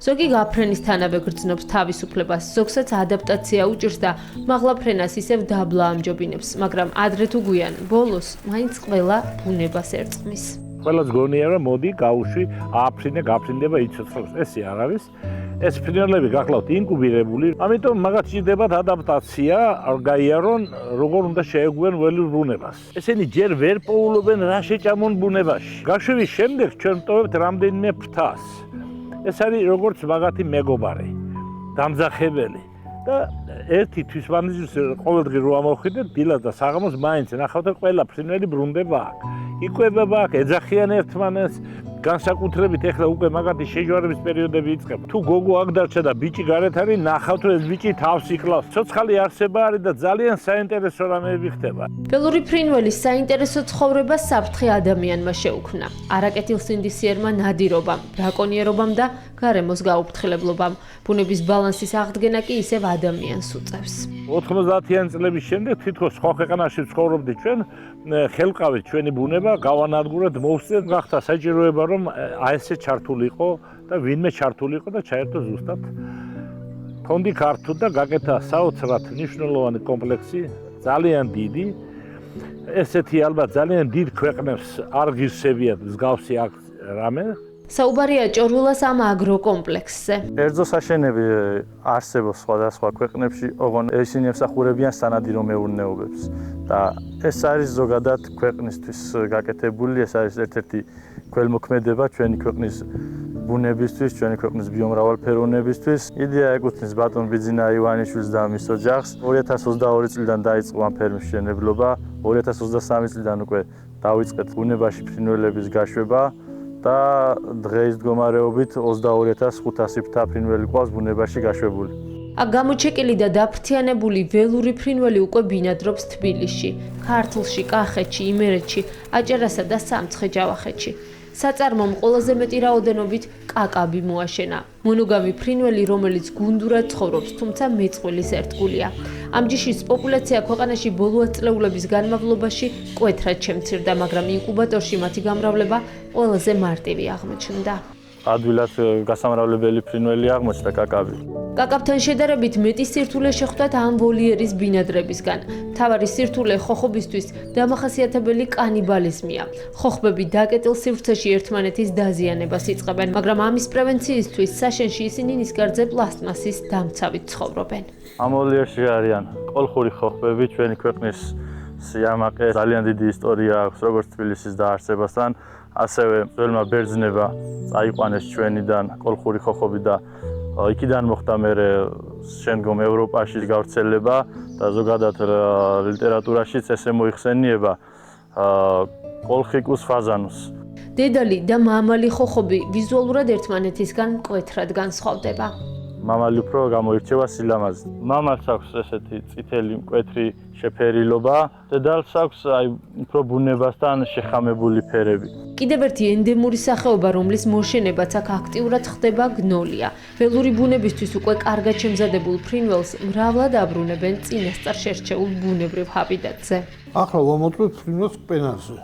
ზოგი გაფრენისთანავე გრძნობს თავისუფლებას, ზოგსაც ადაპტაცია უჭირს და მაღლა ფრენას ისევ დაბლა ამჯობინებს, მაგრამ ადრე თუ გვიან, ბოლოს მაინც ყველა ბუნებას ერწყმის. ყველას გონია რომ მოდი გავუშვი, ააფრინე, გაფრინდება, იცოცხლოს. ესე არ არის. ეს ფრინველები გახლავთ ინკუბირებული, ამიტომ მაგათ ჭირდებათ ადაპტაცია, არ გაიარონ, როგორ უნდა შეეგუენ ველურ ბუნებას. ესენი ჯერ ვერ პოულობენ რა შეჭამონ ბუნებაში. გაშვების შემდეგ ჩვენ ვტოვებთ რამდენიმე ფრთას. ეს არის როგორც მაგათი მეგობარი, დამძახებელი. და ერთი თვის მანძილს ყოველდღე რო ამოვხიდეთ, დილას და საღამოს მაინც ნახავთ ყველა ფრინველი ბრუნდება აქ. იკვებება აქ, ეძახიან ერთმანეთს, განსაკუთრებით ეხლა უკვე მაგათი შეჯვარების პერიოდები იწყება. თუ გოგო აქ დარჩა და ბიჭი გარეთ არის, ნახავთ რომ ეს ბიჭი თავს იკლავს. ცოცხალი არსება არის და ძალიან საინტერესო რამეები ხდება. ველური ფრინველის საინტერესო ცხოვრება საფრთხე ადამიანმა შეუქმნა. არაკეთილსინდისიერმა ნადირობამ, ბრაკონიერობამ და გარემოს გაუფრთხილებლობამ. ბუნების ბალანსის აღდგენა კი ისევ ადამიანს უწევს. 90-იანი წლების შემდეგ თითქოს სხვა ქვეყანაში ცხოვრობდი ჩვენ, ხელყავით ჩვენი ბუნება, გავანადგურეთ, მოვსწრეთ, გახდა საჭიროება რომ აი ესე ჩართულიყო და ვინმე ჩართულიყო და ჩაერთო ზუსტად. ფონდი ქართულ და გაკეთა საოცრად მნიშვნელოვანი კომპლექსი, ძალიან დიდი. ესეთი ალბათ ძალიან დიდ ქვეყნებს არ ღირსებიათ მსგავსი აქ რამე. საუბარია ჭორვილას ამ აგროკომპლექსზე. ერთზო საშენები არსებობს სხვადასხვა ქვეყნებში, ოღონ ისინი ემსახურებიან სანადირო მეურნეობებს და ეს არის ზოგადად ქვეყნისთვის გაკეთებული, ეს არის ერთ-ერთი ქველმოქმედება ჩვენი ქვეყნის ბუნებისთვის, ჩვენი ქვეყნის ბიომრავალფეროვნებისთვის. იდეა ეკუთვნის ბატონ ბიძინა ივანიშვილს და მის ოჯახს. 2022 წლიდან დაიწყო ამ ფერმის მშენებლობა, 2023 წლიდან უკვე დავიწყეთ ბუნებაში ფრინველების გაშვება. და დღეის მდგომარეობით 22500 ფრთა ფრინველი ყავს ბუნებაში გაშვებული. აქ გამოჩეკილი და დაფრთიანებული ველური ფრინველი უკვე ბინადრობს თბილისში, ქართლში, კახეთში, იმერეთში, აჭარასა და სამცხე-ჯავახეთში. საწარმომ ყველაზე მეტი რაოდენობით კაკაბი მოაშენა. მონოგამი ფრინველი, რომელიც გუნდურად ცხოვრობს, თუმცა მეწყვილის ერთგულია. ამ ჯიშის პოპულაცია ქვეყანაში ბოლო ათწლეულების განმავლობაში მკვეთრად შემცირდა, მაგრამ ინკუბატორში მათი გამრავლება ყველაზე მარტივი აღმოჩნდა. ადვილად გასამრავლებელი ფრინველი აღმოჩნდა კაკაბი. კაკაბთან შედარებით მეტი სირთულე შეხვდათ ამ ვოლიერის ბინადრებისგან. მთავარი სირთულე ხოხობისთვის დამახასიათებელი კანიბალიზმია. ხოხბები დაკეტილ სივრცეში ერთმანეთის დაზიანებას იწყებენ, მაგრამ ამის პრევენციისთვის საშენში ისინი ნისკარტზე პლასტმასის დამცავით ცხოვრობენ. ამ ვოლიერში არიან კოლხური ხოხბები, ჩვენი ქვეყნის სიამაყე, ძალიან დიდი ისტორია აქვს როგორც თბილისის დაარსებასთან. ასევე ძველმა ბერძნებმა წაიყვანეს ჩვენიდან კოლხური ხოხობი და იქიდან მოხდა მერე შემდგომ ევროპაში გავრცელება და ზოგადად ლიტერატურაშიც ესე მოიხსენიება კოლხიკუს ფაზანუს. დედალი და მამალი ხოხობი ვიზუალურად ერთმანეთისგან მკვეთრად განსხვავდება. მამალი უფრო გამოირჩევა სილამაზით. მამალს აქვს ესეთი წითელი მკვეთრი შეფერილობა, დედალს აქვს უფრო ბუნებასთან შეხამებული ფერები. კიდევ ერთი ენდემური სახეობა, რომლის მოშენებაც აქ აქტიურად ხდება, გნოლია. ველური ბუნებისთვის უკვე კარგად შემზადებულ ფრინველს მრავლად აბრუნებენ წინასწარ შერჩეულ ბუნებრივ ჰაბიტატზე. ახლა ვამოწმოთ ფრინველს პენაზე.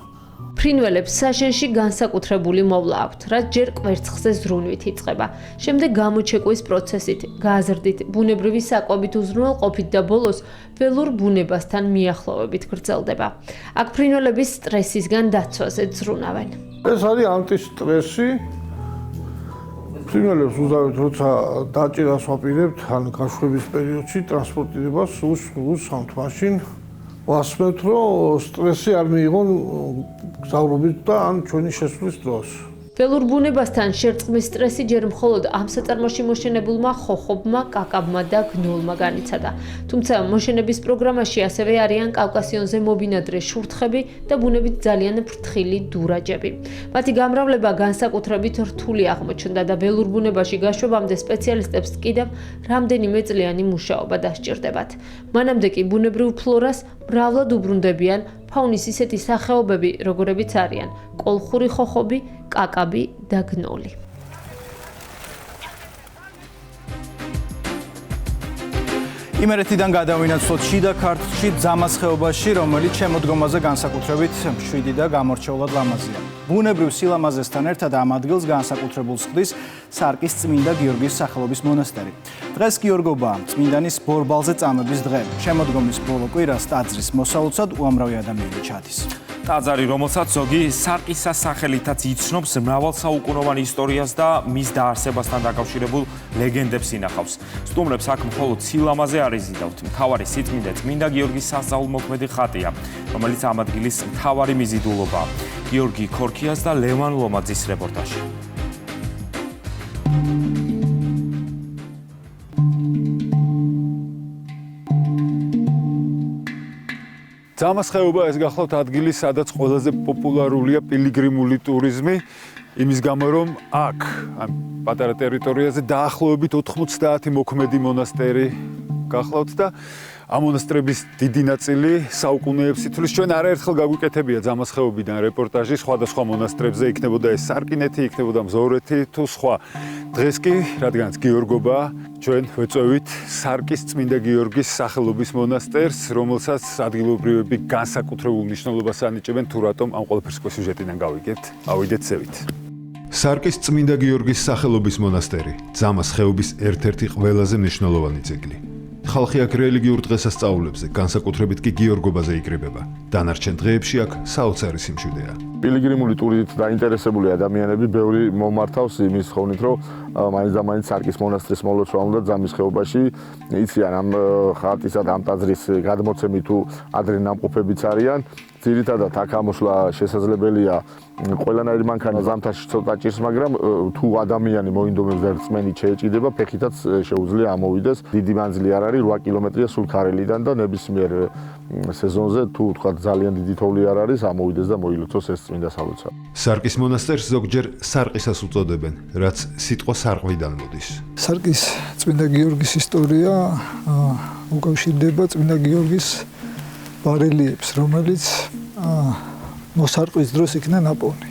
ფრინველებს საშენში განსაკუთრებული მოვლა აქვთ, რაც ჯერ კვერცხზე ზრუნვით იწყება. შემდეგ გამოჩეკვის პროცესით, გაზრდით, ბუნებრივი საკვებით უზრუნველყოფით და ბოლოს ველურ ბუნებასთან მიახლოვებით გრძელდება. აქ ფრინველების სტრესისგან დაცვაზე ზრუნავენ. ეს არის ანტისტრესი. ფრინველებს უზავით, როცა დაჭერას ვაპირებთ, ან გაშვების პერიოდში ტრანსპორტირებას უსხამთ მაშინ. ვასმევთ, რომ სტრესი არ მიიღონ გზავრობით და ან ჩვენი შესვლის დროს. ველურ ბუნებასთან შერწყმის სტრესი ჯერ მხოლოდ ამ საწარმოში მოშენებულმა ხოხობმა, კაკაბმა და გნოლმა განიცადა. თუმცა მოშენების პროგრამაში ასევე არიან კავკასიონზე მობინადრე შურთხები და ბუნებით ძალიან ფრთხილი დურაჯები. მათი გამრავლება განსაკუთრებით რთული აღმოჩნდა და ველურ ბუნებაში გაშვებამდე სპეციალისტებს კიდევ რამდენიმე წლიანი მუშაობა დასჭირდებათ. მანამდე კი ბუნებრივ ფლორას მრავლად უბრუნდებიან ფაუნის ისეთი სახეობები, როგორებიც არიან კოლხური ხოხობი, კაკაბი და გნოლი. იმერეთიდან გადავინაცვლოთ შიდა ქართლში ძამას ხეობაში, რომელიც შემოდგომაზე განსაკუთრებით მშვიდი და გამორჩეულად ლამაზია. ბუნებრივ სილამაზესთან ერთად ამ ადგილს განსაკუთრებულს ხდის სარკის წმინდა გიორგის სახელობის მონასტერი. დღეს გიორგობაა წმინდანის ბორბალზე წამების დღე. შემოდგომის ბოლო კვირას ტაძრის მოსალოცად უამრავი ადამიანი ჩადის. ტაძარი, რომელსაც ზოგი სარკისა სახელითაც იცნობს, მრავალ საუკუნოვან ისტორიას და მის დაარსებასთან დაკავშირებულ ლეგენდებს ინახავს. სტუმრებს აქ მხოლოდ სილამაზე არ იზიდავთ. მთავარი სიწმინდე წმინდა გიორგის სასწაულმოქმედი ხატია, რომელიც ამ ადგილის მთავარი მიზიდულობაა. გიორგი ქორქიას და ლევან ლომაძის რეპორტაჟი. ძამას ხეობა ეს გახლავთ ადგილი, სადაც ყველაზე პოპულარულია პილიგრიმული ტურიზმი, იმის გამო რომ აქ, ამ პატარა ტერიტორიაზე დაახლოებით 90 მოქმედი მონასტერი გახლავთ და ამ მონასტრების დიდი ნაწილი საუკუნეებს ითვლის. ჩვენ არაერთხელ გაგვიკეთებია ძამას ხეობიდან რეპორტაჟი სხვადასხვა მონასტრებზე, იქნებოდა ეს სარკინეთი, იქნებოდა მზოვრეთი თუ სხვა. დღეს კი, რადგანაც გიორგობაა, ჩვენ ვეწევით სარკის წმინდა გიორგის სახელობის მონასტერს, რომელსაც ადგილობრივები განსაკუთრებულ მნიშვნელობას ანიჭებენ, თუ რატომ ამ ყველაფერს სიუჟეტიდან გავიგებთ. ავიდეთ ზევით. სარკის წმინდა გიორგის სახელობის მონასტერი, ძამას ხეობის ერთ-ერთი ყველაზე მნიშვნელოვანი ძეგლი. ხალხი აქ რელიგიურ დღესასწაულებზე, განსაკუთრებით კი გიორგობაზე იკრიბება. დანარჩენ დღეებში აქ საოცარი სიმშვიდეა. პილიგრიმული ტურიზმით დაინტერესებული ადამიანები ბევრი მომართავს იმის ხოვნით, რომ მაინც და მაინც სარკის მონასტრის მოლოცვა უნდა ძამის ხეობაში. იციან ამ ხატისა და ამ ტაძრის გადმოცემი თუ ადრე ნამყოფებიც არიან. ძირითადად აქ ამოსვლა შესაძლებელია ყველანაირი მანქანა ზამთარში ცოტა ჭირს, მაგრამ თუ ადამიანი მოინდომებს და რწმენით შეეჭიდება, ფეხითაც შეუძლია ამოვიდეს. დიდი მანძილი არ არის, 8 კილომეტრია სულ ქარელიდან და ნებისმიერ სეზონზე თუ თქვა ძალიან დიდი თოვლი არ არის, ამოვიდეს და მოილოცოს ეს წმინდა სალოცავი. სარკის მონასტერს ზოგჯერ სარყისას უწოდებენ, რაც სიტყვა სარყვიდან მოდის. სარკის წმინდა გიორგის ისტორია უკავშირდება წმინდა გიორგის ბარელიებს, რომელიც მოსარყვის დროს იქნა ნაპოვნი.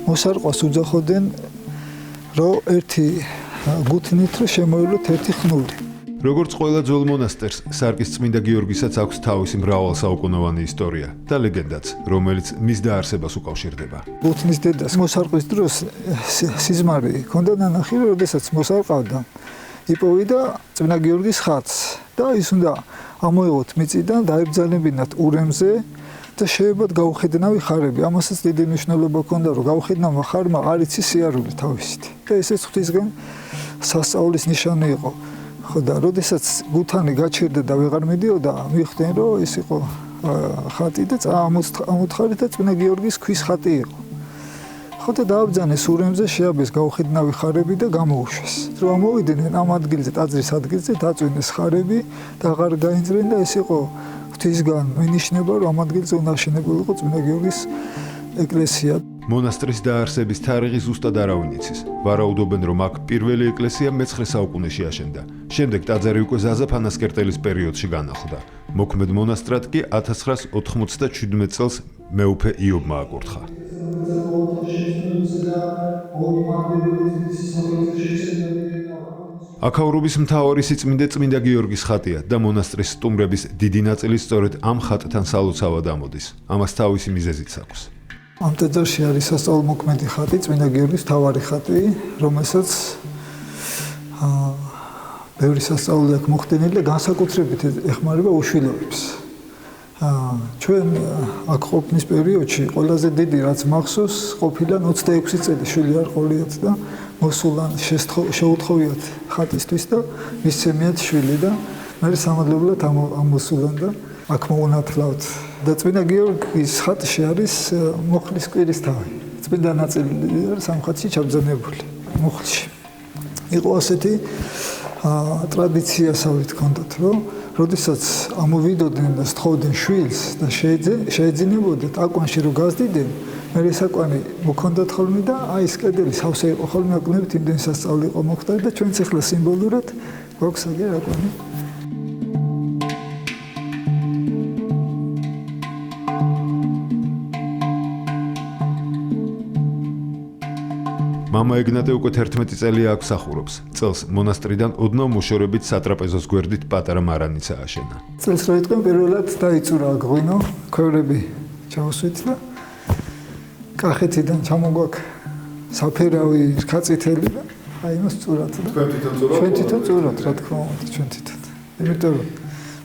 მოსარყვას უძახოდნენ, რომ ერთი გუთნით რომ შემოილოთ ერთი ხნული. როგორც ყველა ძველ მონასტერს, სარკის წმინდა გიორგისაც აქვს თავისი მრავალსაუკუნოვანი ისტორია და ლეგენდაც, რომელიც მის დაარსებას უკავშირდება. გუთნის დედას მოსარყვის დროს სიზმარი ჰქონდა ნანახი, რომ როდესაც მოსარყავდა, იპოვიდა წმინდა გიორგის ხატს და ის უნდა ამოეღოთ მიწიდან, დაებრძანებინათ ურემზე და შეებად გაუხედნავი ხარები. ამასაც დიდი მნიშვნელობა ჰქონდა, რომ გაუხედნავმა ხარმა არ იცის სიარული თავისით. და ესეც ღვთისგან სასწაულის ნიშანი იყო. ხო და როდესაც გუთანი გაჩერდა და ვეღარ მიდიოდა, მიხვდნენ, რომ ეს იყო ხატი და ამოთხარით და წმინდა გიორგის ქვის ხატი იყო. ხო და დააბრძანეს ურემზე, შეაბეს გაუხედნავი ხარები და გამოუშვეს. რომ ამოვიდნენ ამ ადგილზე, ტაძრის ადგილზე, დაწვინეს ხარები და აღარ გაინძრენ და ეს იყო ღვთისგან მინიშნება, რომ ამ ადგილზე უნდა აშენებულიყო წმინდა გიორგის ეკლესია. მონასტრის დაარსების თარიღი ზუსტად არავინ იცის. ვარაუდობენ, რომ აქ პირველი ეკლესია მე-9 საუკუნეში აშენდა. შემდეგ ტაძარი უკვე ზაზა ფანასკერტელის პერიოდში განახლდა. მოქმედ მონასტრად კი 1997 წელს მეუფე იობმა აკურთხა. აქაურობის მთავარი სიწმინდე წმინდა გიორგის ხატია და მონასტრის სტუმრების დიდი ნაწილი სწორედ ამ ხატთან სალოცავად ამოდის. ამას თავისი მიზეზიც აქვს. ამ ტაძარში არის სასწავლო მოქმედი ხატი, წმინდა გიორგის მთავარი ხატი, რომელსაც ბევრი სასწაული აქვს მოხდენილი და განსაკუთრებით ეხმარება უშვილოებს. ჩვენ აქ ყოფნის პერიოდში ყველაზე დიდი რაც მახსოვს, ყოფილა 26 წელი შვილი არ ყოლიათ და მოსულან შეუთხოვიათ ხატისთვის და მისცემიათ შვილი და მე სამადლებლად ამოსულან და აქ მოუნათლავთ. და წმინდა გიორგის ხატში არის მოხლის კვირის თავი. წმინდა ნაწილი არის ამ ხატში ჩაბრძანებული. მოხლში. იყო ასეთი ტრადიციასავით ჰქონდათ, რომ როდესაც ამოვიდოდნენ და სთხოვდნენ შვილს და შეეძინებოდათ აკვანში რომ გაზდიდნენ, მე ეს აკვანი მოქონდათ ხოლმე და აი ეს კედელი სავსე იყო ხოლმე აკნებით იმდენ სასწაული იყო მოხდა და ჩვენც ახლა სიმბოლურად გვაქვს აგერ აკვანი. მამა ეგნატე უკვე 11 წელია აქ მსახურობს. წელს მონასტრიდან ოდნავ მოშორებით სატრაპეზოს გვერდით პატარა მარანიცა აშენა. წელს რო იტყვენ პირველად დაიწურა ღვინო, ქვევრები ჩავსვით და კახეთიდან ჩამოგვაქ საფერავი რქაწითელი და აი მას წურათ და ჩვენ თვითონ წურათ, რა თქმა უნდა, ჩვენ თვითონ. იმიტომ რომ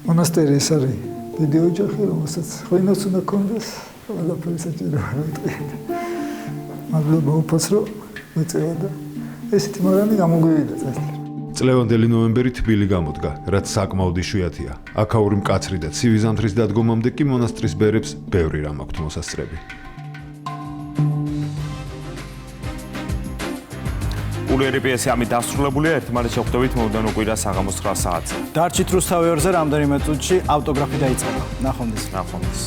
მონასტერი ეს არის დიდი ოჯახი, რომელსაც ღვინოს უნდა კონდეს, ყველაფერი საჭირო არ იტყვიან. მადლობა უფასრო მეწევა და ესეთი მარანი გამოგვივიდა წელს. წლევანდელი ნოემბერი თბილი გამოდგა, რაც საკმაოდ იშვიათია. აქაური მკაცრი და ცივი ზამთრის დადგომამდე კი მონასტრის ბერებს ბევრი რამ აქვთ მოსასწრები. ულიერი პიესი ამით დასრულებულია, ერთმანეთს შეხვდებით მომდევნო კვირა საღამოს 9 საათზე. დარჩით რუსთავი ორზე რამდენიმე წუთში ავტოგრაფი დაიწყება. ნახვამდის. ნახვამდის.